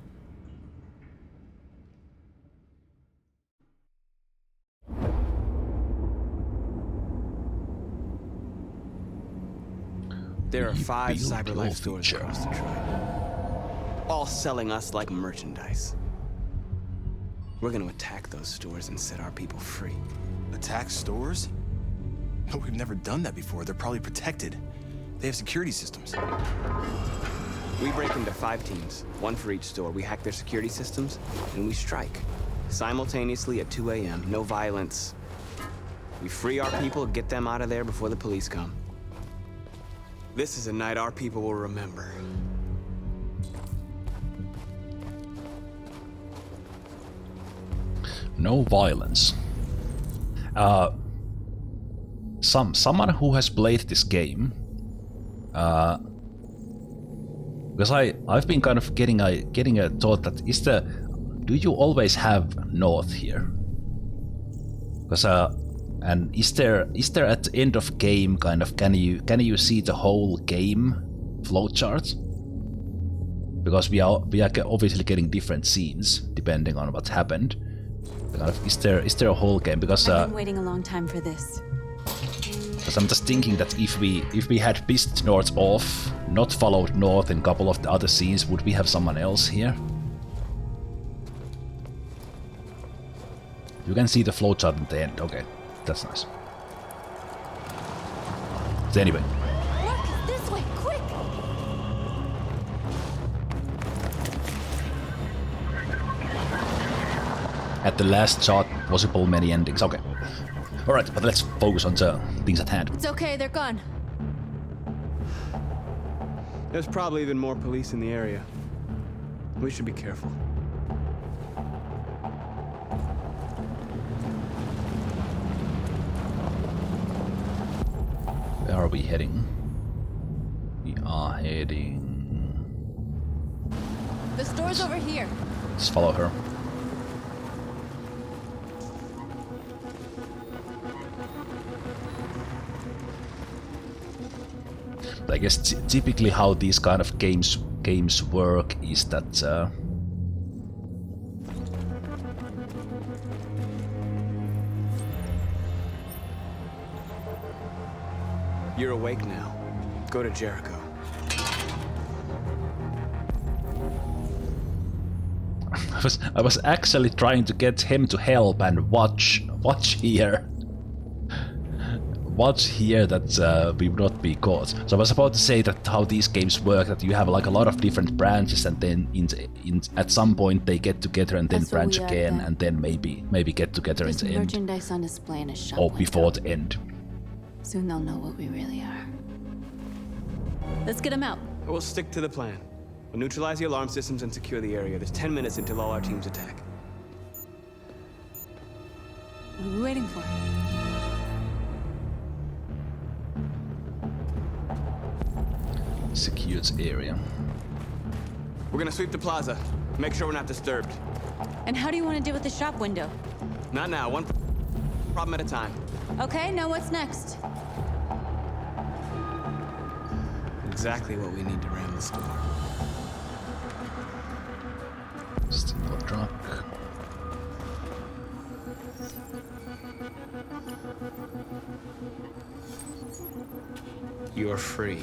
[SPEAKER 9] There are 5
[SPEAKER 1] Build your
[SPEAKER 9] CyberLife stores
[SPEAKER 1] future.
[SPEAKER 9] across Detroit, all selling us like merchandise. We're gonna attack those stores and set our people free.
[SPEAKER 18] Attack stores? No, we've never done that before. They're probably protected. They have security systems.
[SPEAKER 9] We break into 5 teams, 1 for each store. We hack their security systems, and we strike. Simultaneously at 2 a.m., no violence. We free our people, get them out of there before the police come. This is a night our people will remember.
[SPEAKER 1] No violence. Someone who has played this game, because I've been kind of getting a thought that do you always have north here? Because and is there at the end of game kind of can you see the whole game flowchart? Because we are obviously getting different scenes depending on what happened. Kind of, is there a whole game? Because
[SPEAKER 19] I've been waiting a long time for this.
[SPEAKER 1] Because I'm just thinking that if we had pissed north off, not followed north in a couple of the other scenes, would we have someone else here? You can see the flowchart at the end. Okay, that's nice. So anyway.
[SPEAKER 19] Look, this way, quick!
[SPEAKER 1] At the last shot, possible many endings. Okay. Alright, but let's focus on the things at hand.
[SPEAKER 19] It's okay, they're gone.
[SPEAKER 9] There's probably even more police in the area. We should be careful.
[SPEAKER 1] Where are we heading? We are heading...
[SPEAKER 19] The store's over here.
[SPEAKER 1] Let's follow her. I guess typically how these kind of games work is that
[SPEAKER 9] You're awake now. Go to Jericho.
[SPEAKER 1] I was actually trying to get him to help and watch here. Watch here that we would not be caught. So I was about to say that how these games work, that you have like a lot of different branches, and then at some point they get together and then
[SPEAKER 19] That's what
[SPEAKER 1] branch
[SPEAKER 19] we are
[SPEAKER 1] again,
[SPEAKER 19] then.
[SPEAKER 1] and then maybe get together in
[SPEAKER 19] There's
[SPEAKER 1] the end,
[SPEAKER 19] merchandise on display in a shop.
[SPEAKER 1] or before the end.
[SPEAKER 19] Soon they'll know what we really are. Let's get them out.
[SPEAKER 9] We'll stick to the plan. We'll neutralize the alarm systems and secure the area. There's 10 minutes until all our teams attack.
[SPEAKER 19] What are we waiting for?
[SPEAKER 1] Secured area.
[SPEAKER 9] We're gonna sweep the plaza. Make sure we're not disturbed.
[SPEAKER 19] And how do you want to deal with the shop window?
[SPEAKER 9] Not now. One problem at a time.
[SPEAKER 19] Okay, now what's next?
[SPEAKER 9] Exactly what we need to ram the store.
[SPEAKER 1] Steel truck.
[SPEAKER 9] You're free.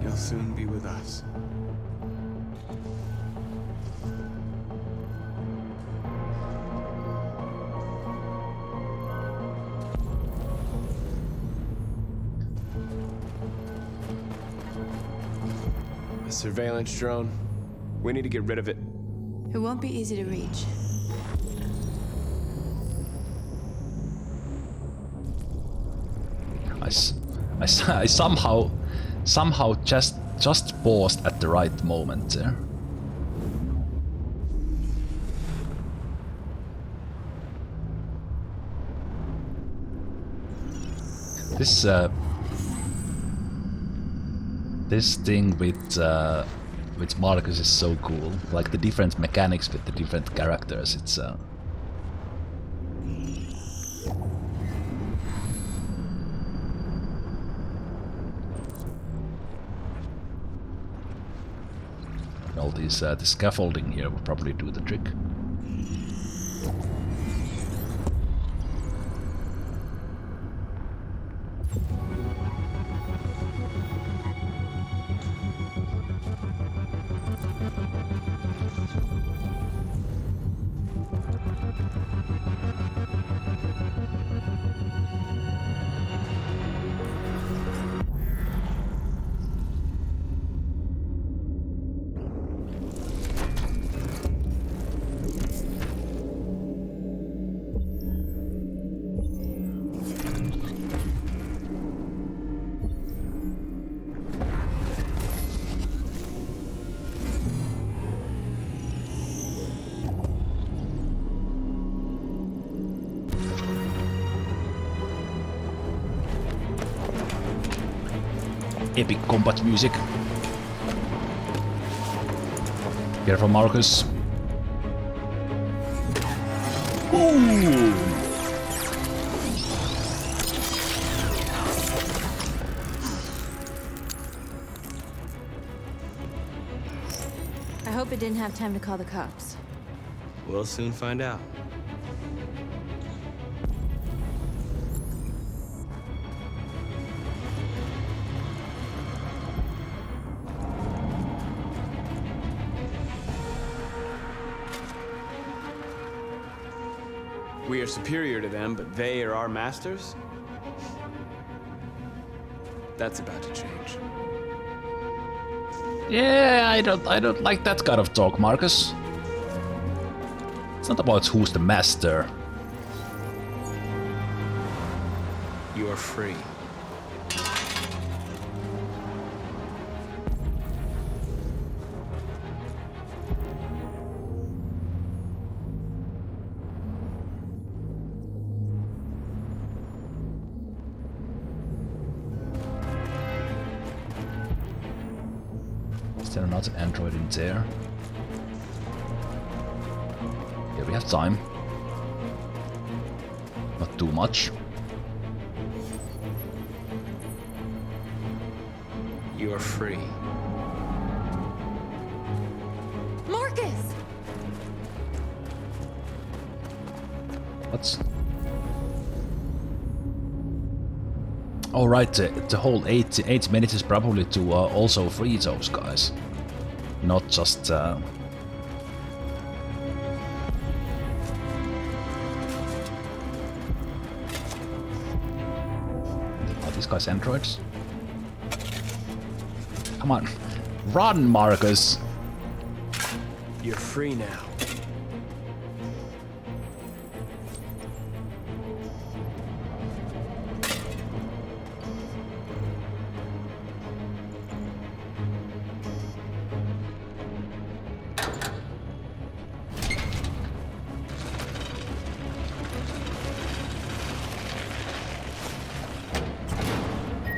[SPEAKER 9] You'll soon be with us. A surveillance drone. We need to get rid of it.
[SPEAKER 19] It won't be easy to reach.
[SPEAKER 1] I somehow just paused at the right moment there. This thing with with Marcus is so cool. Like the different mechanics with the different characters. It's all these the scaffolding here will probably do the trick. Epic combat music. Careful, Marcus. Ooh.
[SPEAKER 19] I hope it didn't have time to call the cops.
[SPEAKER 9] We'll soon find out. We are superior to them, but they are our masters? That's about to change.
[SPEAKER 1] Yeah, I don't like that kind of talk, Marcus. It's not about who's the master.
[SPEAKER 9] You are free.
[SPEAKER 1] Is there not an android in there? Yeah, we have time. Not too much.
[SPEAKER 9] You are free.
[SPEAKER 19] Marcus!
[SPEAKER 1] What's... Oh right, the whole 8 minutes is probably to also free those guys. Not just... Are these guys androids? Come on. Run, Marcus!
[SPEAKER 9] You're free now.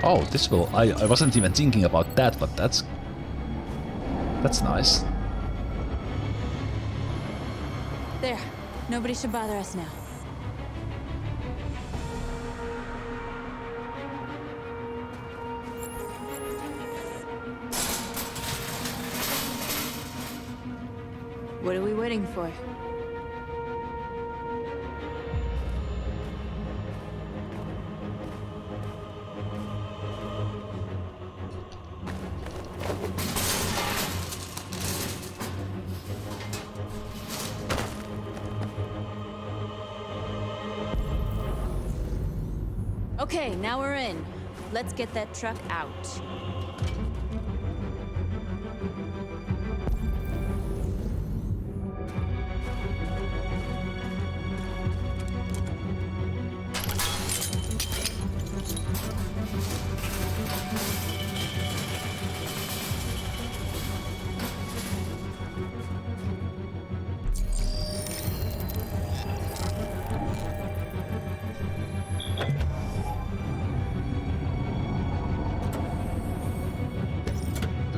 [SPEAKER 1] Oh, this will... I wasn't even thinking about that, but that's nice.
[SPEAKER 19] There. Nobody should bother us now. What are we waiting for? Okay, now we're in. Let's get that truck out.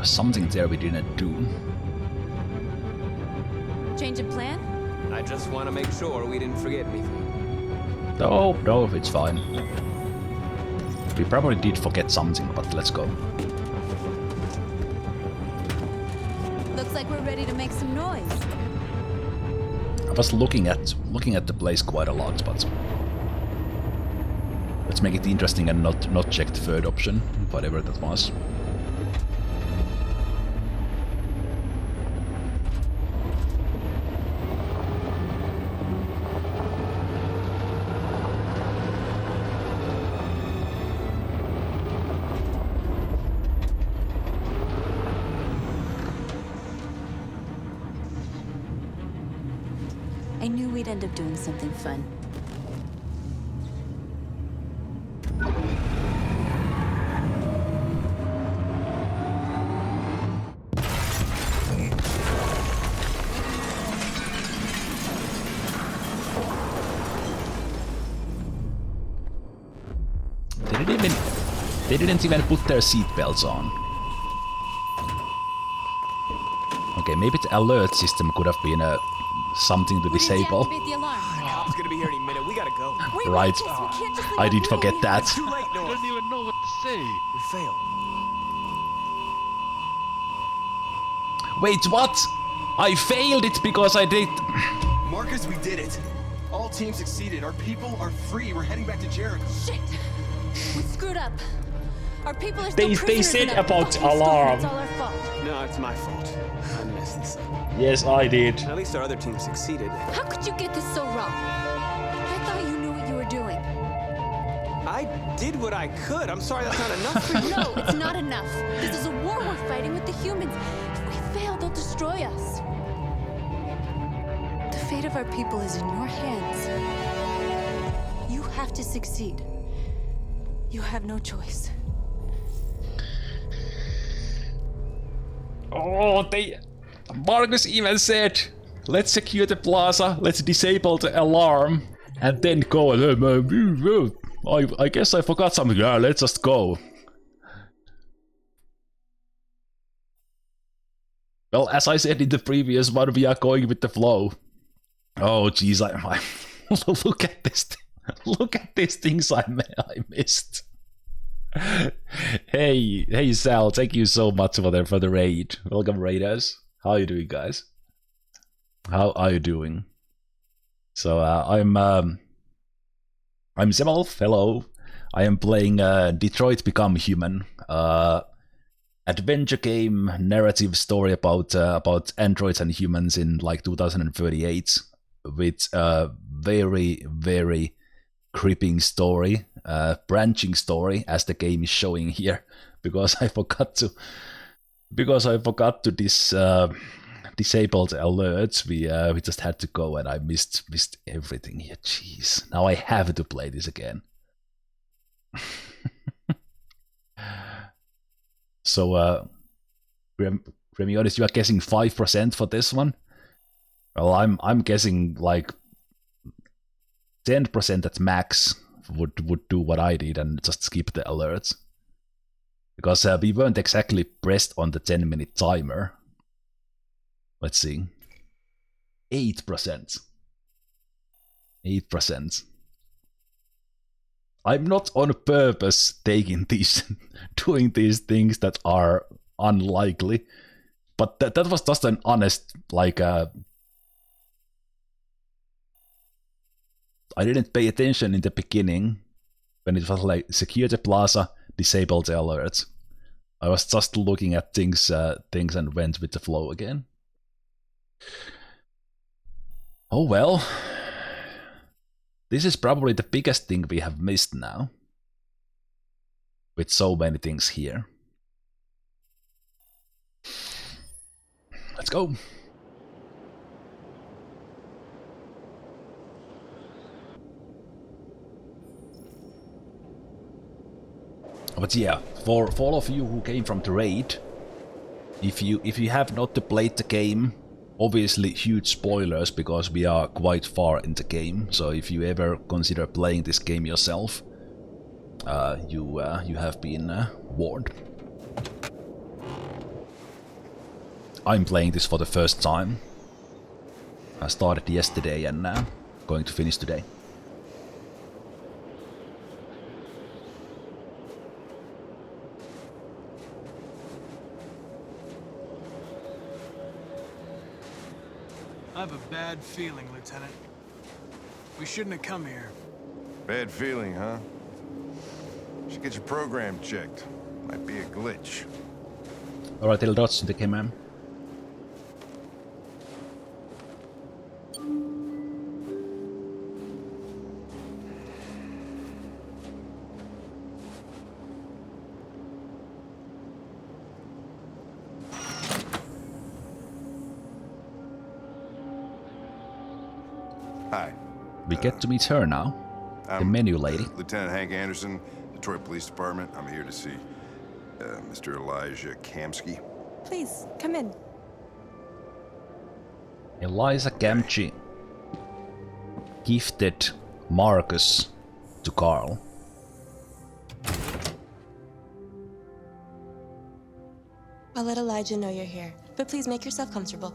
[SPEAKER 1] was something there we didn't do.
[SPEAKER 19] Change of plan?
[SPEAKER 9] I just want to make sure we didn't forget anything.
[SPEAKER 1] No, it's fine. We probably did forget something, but let's go.
[SPEAKER 19] Looks like we're ready to make some noise.
[SPEAKER 1] I was looking at the place quite a lot, but let's make it interesting and not check the third option, whatever that was.
[SPEAKER 19] I knew we'd end up doing something fun.
[SPEAKER 1] They didn't even put their seatbelts on. Okay, maybe the alert system could have been something to disable.
[SPEAKER 19] The alarm.
[SPEAKER 9] Cop's gonna be here any minute. We gotta go.
[SPEAKER 1] Right. I did forget that.
[SPEAKER 9] It's too late, Noah.
[SPEAKER 20] I don't even know what to say.
[SPEAKER 9] We failed.
[SPEAKER 1] Wait, what? I failed it because I did.
[SPEAKER 18] Marcus, we did it. All teams succeeded. Our people are free. We're heading back to Jericho.
[SPEAKER 19] Shit! We screwed up. Our people are
[SPEAKER 21] They
[SPEAKER 19] still
[SPEAKER 21] said
[SPEAKER 19] in a
[SPEAKER 21] about
[SPEAKER 19] fucking storm.
[SPEAKER 21] alarm.
[SPEAKER 19] It's all our fault.
[SPEAKER 9] No, it's my fault. I messed this up.
[SPEAKER 21] Yes, I did.
[SPEAKER 9] At least our other team succeeded.
[SPEAKER 19] How could you get this so wrong? I thought you knew what you were doing.
[SPEAKER 9] I did what I could. I'm sorry that's not enough for you.
[SPEAKER 19] No, it's not enough. This is a war we're fighting with the humans. If we fail, they'll destroy us. The fate of our people is in your hands. You have to succeed. You have no choice.
[SPEAKER 1] Oh, Marcus even said, let's secure the plaza, let's disable the alarm, and then go. I guess I forgot something. Yeah, let's just go. Well, as I said in the previous one, we are going with the flow. Oh, jeez, I look at this. Look at these things I missed. Hey Sal, thank you so much for the raid. Welcome raiders. How are you doing, guys? How are you doing? So I'm Zemalf. Hello. I am playing Detroit Become Human. Adventure game narrative story about androids and humans in like 2038 with a very creeping story, branching story, as the game is showing here, because I forgot to disable the alerts. We just had to go, and I missed everything here. Jeez, now I have to play this again. So, Remionis, you are guessing 5% for this one. Well, I'm guessing like 10% at max would do what I did and just skip the alerts. Because we weren't exactly pressed on the 10-minute timer. Let's see. 8%. 8%. I'm not on purpose taking these, doing these things that are unlikely. But that was just an honest, like, I didn't pay attention in the beginning when it was like secure the plaza, disable the alerts. I was just looking at things and went with the flow again. Oh well. This is probably the biggest thing we have missed now. With so many things here. Let's go. But yeah, for all of you who came from the raid, if you have not played the game, obviously huge spoilers because we are quite far in the game. So if you ever consider playing this game yourself, you have been warned. I'm playing this for the first time. I started yesterday and going to finish today.
[SPEAKER 3] I have a bad feeling, Lieutenant. We shouldn't have come here.
[SPEAKER 4] Bad feeling, huh? Should get your program checked. Might be a glitch.
[SPEAKER 1] Alright, till dots tekee, ma'am.
[SPEAKER 4] Hi.
[SPEAKER 1] We get to meet her now. The
[SPEAKER 4] I'm
[SPEAKER 1] menu lady.
[SPEAKER 4] Lieutenant Hank Anderson, Detroit Police Department. I'm here to see Mr. Elijah Kamsky.
[SPEAKER 19] Please, come in.
[SPEAKER 1] Eliza Kamchi gifted Marcus to Carl.
[SPEAKER 19] I'll let Elijah know you're here, but please make yourself comfortable.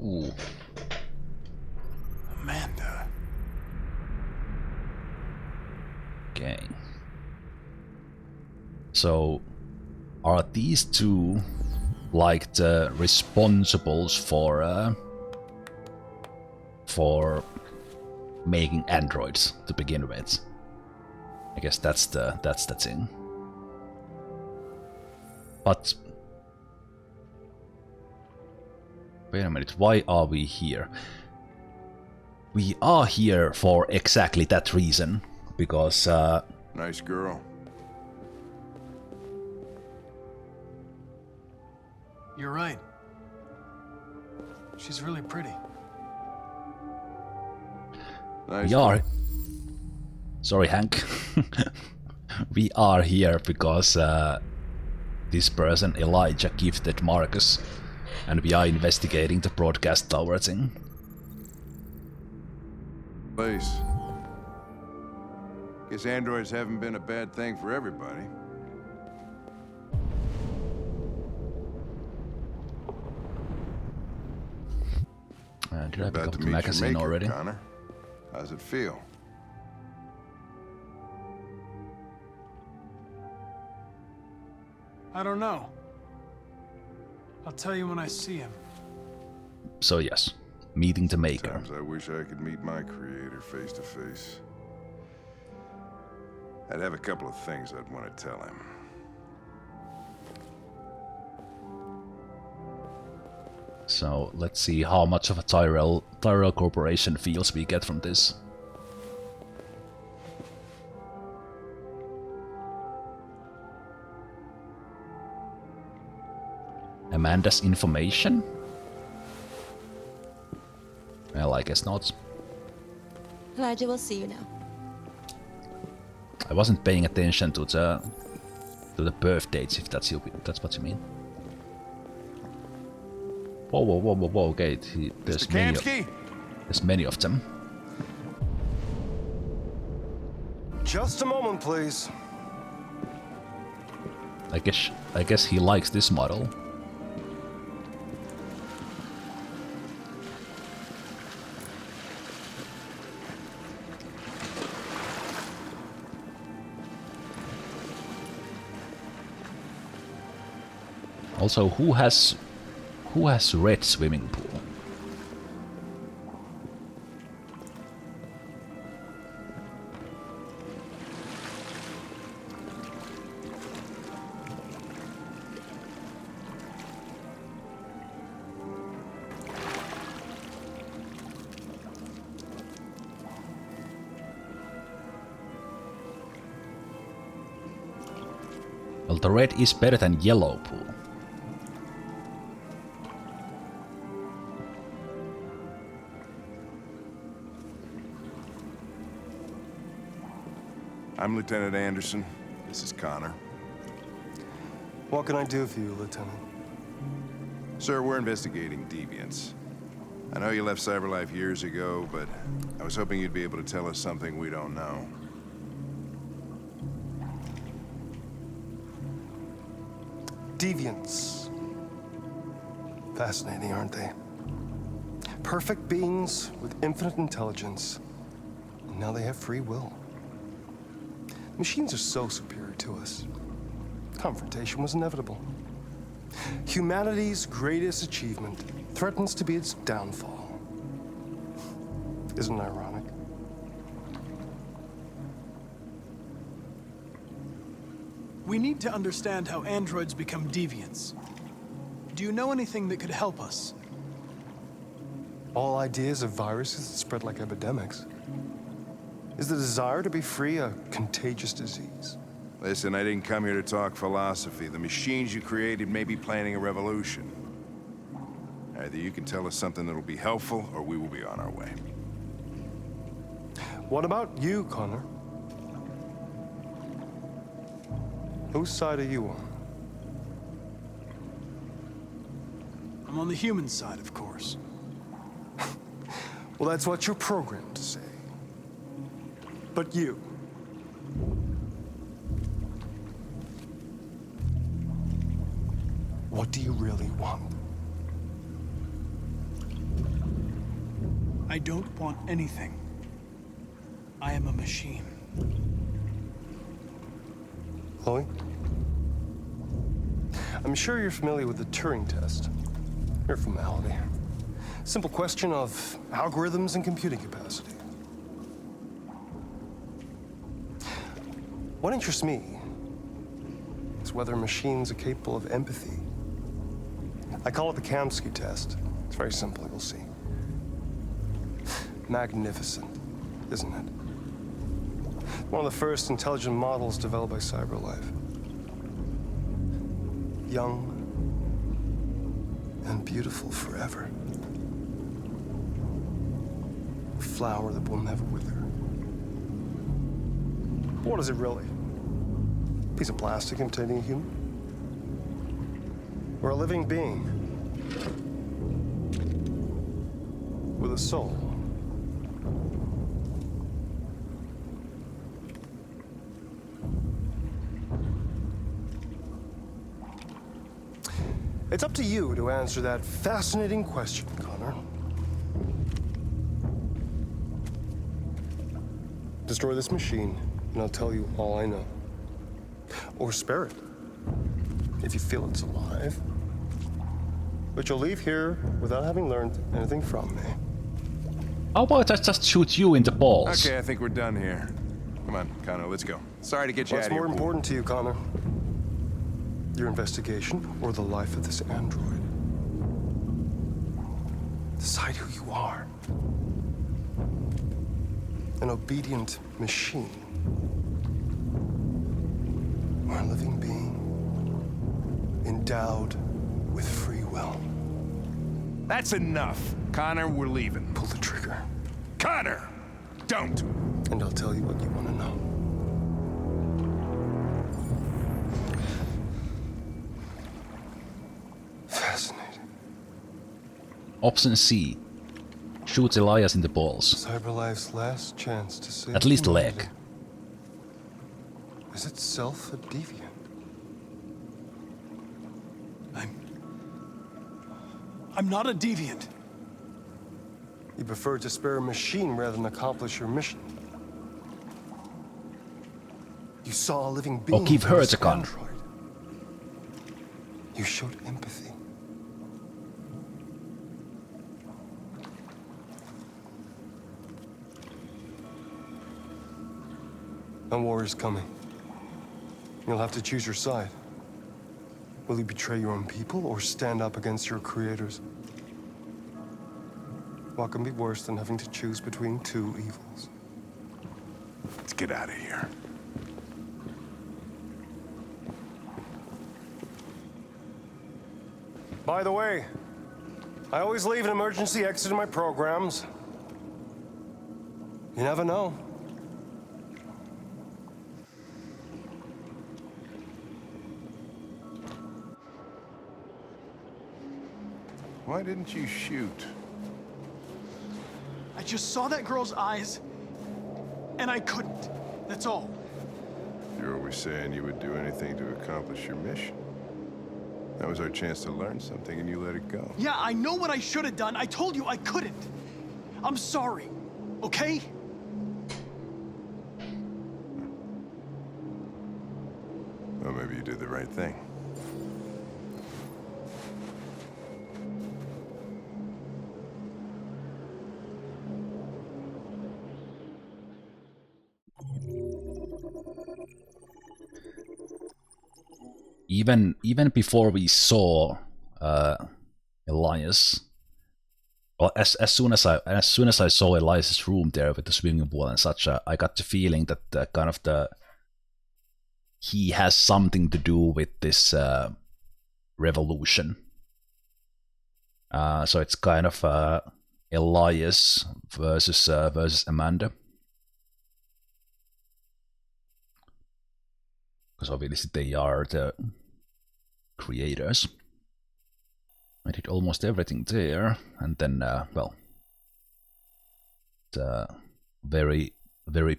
[SPEAKER 1] Ooh.
[SPEAKER 3] Amanda.
[SPEAKER 1] Okay. So, are these two like the responsibles for making androids to begin with? I guess that's the thing. But wait a minute, why are we here? We are here for exactly that reason, because
[SPEAKER 4] Nice girl.
[SPEAKER 3] You're right. She's really pretty.
[SPEAKER 4] Nice.
[SPEAKER 1] we are... Sorry, Hank. We are here because this person, Elijah, gifted Marcus, and we are investigating the broadcast tower thing.
[SPEAKER 4] Place. Guess androids haven't been a bad thing for everybody.
[SPEAKER 1] Did I pick
[SPEAKER 4] About
[SPEAKER 1] up
[SPEAKER 4] to
[SPEAKER 1] the
[SPEAKER 4] meet your
[SPEAKER 1] magazine
[SPEAKER 4] maker,
[SPEAKER 1] already?
[SPEAKER 4] Connor. How's it feel?
[SPEAKER 3] I don't know. I'll tell you when I see him.
[SPEAKER 1] So yes, meeting the maker.
[SPEAKER 4] Sometimes I wish I could meet my creator face to face. I'd have a couple of things I'd want to tell him.
[SPEAKER 1] So let's see how much of a Tyrell Corporation feels we get from this. Amanda's information? Well, I guess not.
[SPEAKER 19] Elijah will see you now.
[SPEAKER 1] I wasn't paying attention to the birth dates, if that's what you mean. Whoa, okay, there's many of them.
[SPEAKER 20] Just a moment, please.
[SPEAKER 1] I guess he likes this model. Also, who has red swimming pool? Well, the red is better than yellow pool.
[SPEAKER 4] I'm Lieutenant Anderson. This is Connor.
[SPEAKER 20] What can I do for you, Lieutenant?
[SPEAKER 4] Sir, we're investigating deviants. I know you left CyberLife years ago, but I was hoping you'd be able to tell us something we don't know.
[SPEAKER 20] Deviants. Fascinating, aren't they? Perfect beings with infinite intelligence. And now they have free will. Machines are so superior to us. Confrontation was inevitable. Humanity's greatest achievement threatens to be its downfall. Isn't it ironic?
[SPEAKER 3] We need to understand how androids become deviants. Do you know anything that could help us?
[SPEAKER 20] All ideas of viruses that spread like epidemics. Is the desire to be free a contagious disease?
[SPEAKER 4] Listen, I didn't come here to talk philosophy. The machines you created may be planning a revolution. Either you can tell us something that'll be helpful, or we will be on our way.
[SPEAKER 20] What about you, Connor? Whose side are you on?
[SPEAKER 3] I'm on the human side, of course.
[SPEAKER 20] Well, that's what you're programmed to say. But you... what do you really want?
[SPEAKER 3] I don't want anything. I am a machine.
[SPEAKER 20] Chloe? I'm sure you're familiar with the Turing test. Mere formality. Simple question of algorithms and computing capacity. What interests me is whether machines are capable of empathy. I call it the Kamsky test. It's very simple, you'll see. Magnificent, isn't it? One of the first intelligent models developed by CyberLife. Young and beautiful forever. A flower that will never wither. What is it really? A piece of plastic containing a human? Or a living being with a soul? It's up to you to answer that fascinating question, Connor. Destroy this machine, and I'll tell you all I know. Or spare it, if you feel it's alive. But you'll leave here without having learned anything from me.
[SPEAKER 1] How about I just shoot you in the balls?
[SPEAKER 4] Okay, I think we're done here. Come on, Connor, let's go. Sorry to get you
[SPEAKER 20] What's
[SPEAKER 4] out of here.
[SPEAKER 20] more important to you, Connor? Your investigation or the life of this android? Decide who you are. An obedient machine. Or a living being endowed with free will.
[SPEAKER 4] That's enough. Connor, we're leaving.
[SPEAKER 20] Pull the trigger.
[SPEAKER 4] Connor! Don't!
[SPEAKER 20] And I'll tell you what you want to know. Fascinating.
[SPEAKER 1] Option C. Shoot Elias in the balls.
[SPEAKER 20] CyberLife's last chance to save
[SPEAKER 1] At least a
[SPEAKER 20] humanity.
[SPEAKER 1] leg.
[SPEAKER 20] Is itself a deviant?
[SPEAKER 3] I'm not a deviant.
[SPEAKER 20] You prefer to spare a machine rather than accomplish your mission. You saw a living being.
[SPEAKER 1] Or give her
[SPEAKER 20] as
[SPEAKER 1] the gun.
[SPEAKER 20] android. You showed empathy. A war is coming. You'll have to choose your side. Will you betray your own people or stand up against your creators? What can be worse than having to choose between two evils?
[SPEAKER 4] Let's get out of here.
[SPEAKER 20] By the way, I always leave an emergency exit in my programs. You never know.
[SPEAKER 4] Why didn't you shoot?
[SPEAKER 3] I just saw that girl's eyes, and I couldn't. That's all.
[SPEAKER 4] You're always saying you would do anything to accomplish your mission. That was our chance to learn something, and you let it go.
[SPEAKER 3] Yeah, I know what I should have done. I told you I couldn't. I'm sorry, okay?
[SPEAKER 4] Well, maybe you did the right thing.
[SPEAKER 1] Even before we saw Elias, well, as soon as I saw Elias's room there with the swimming pool and such, I got the feeling that he has something to do with this revolution. So it's kind of Elias versus Amanda. Because obviously they are the creators. I did almost everything there, and then, well, the very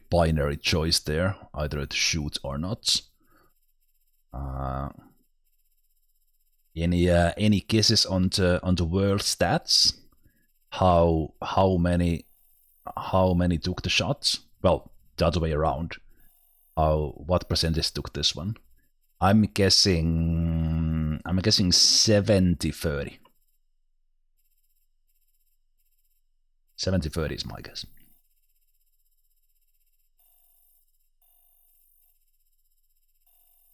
[SPEAKER 1] binary choice there, either to shoot or not. Any guesses on the world stats? How many took the shots? Well, the other way around. What percentage took this one? I'm guessing 70-30. 70-30 is my guess.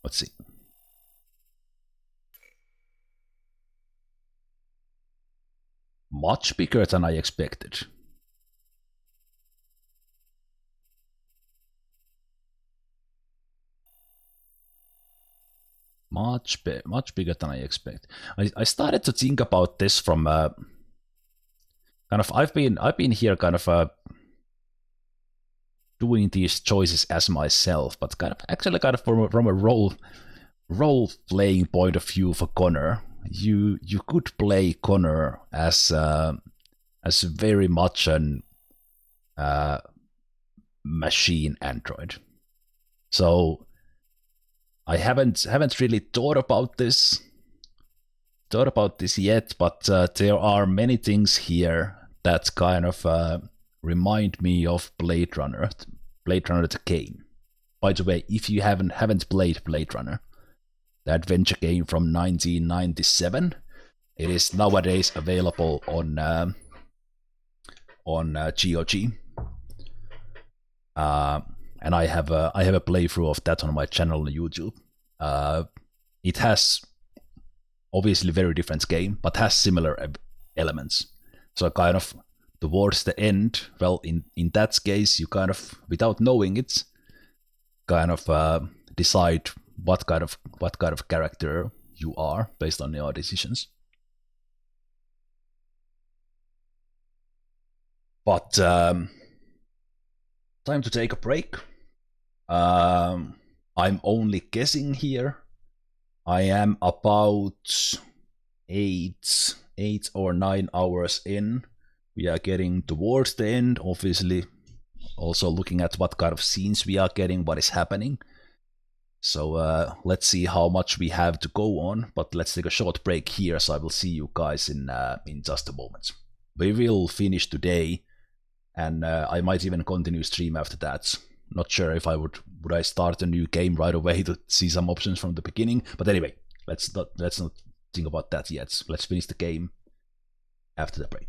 [SPEAKER 1] Let's see. Much bigger than I expected. Much bigger than I expect. I started to think about this from kind of I've been here kind of doing these choices as myself, but kind of from a role playing point of view for Connor. You could play Connor as very much an machine android. So I haven't really thought about this yet, but there are many things here that kind of remind me of Blade Runner the game. By the way, if you haven't played Blade Runner, the adventure game from 1997, it is nowadays available on GOG. And I have a playthrough of that on my channel on YouTube. It has obviously very different game, but has similar elements. So kind of towards the end, well, in that case, you kind of, without knowing it, kind of decide what kind of character you are based on your decisions. But time to take a break. I'm only guessing here. I am about 8 or 9 hours in. We are getting towards the end, obviously. Also looking at what kind of scenes we are getting, what is happening. So let's see how much we have to go on. But let's take a short break here. So I will see you guys in just a moment. We will finish today, and I might even continue stream after that. Not sure if I would I start a new game right away to see some options from the beginning. But anyway, let's not think about that yet. Let's finish the game after the break.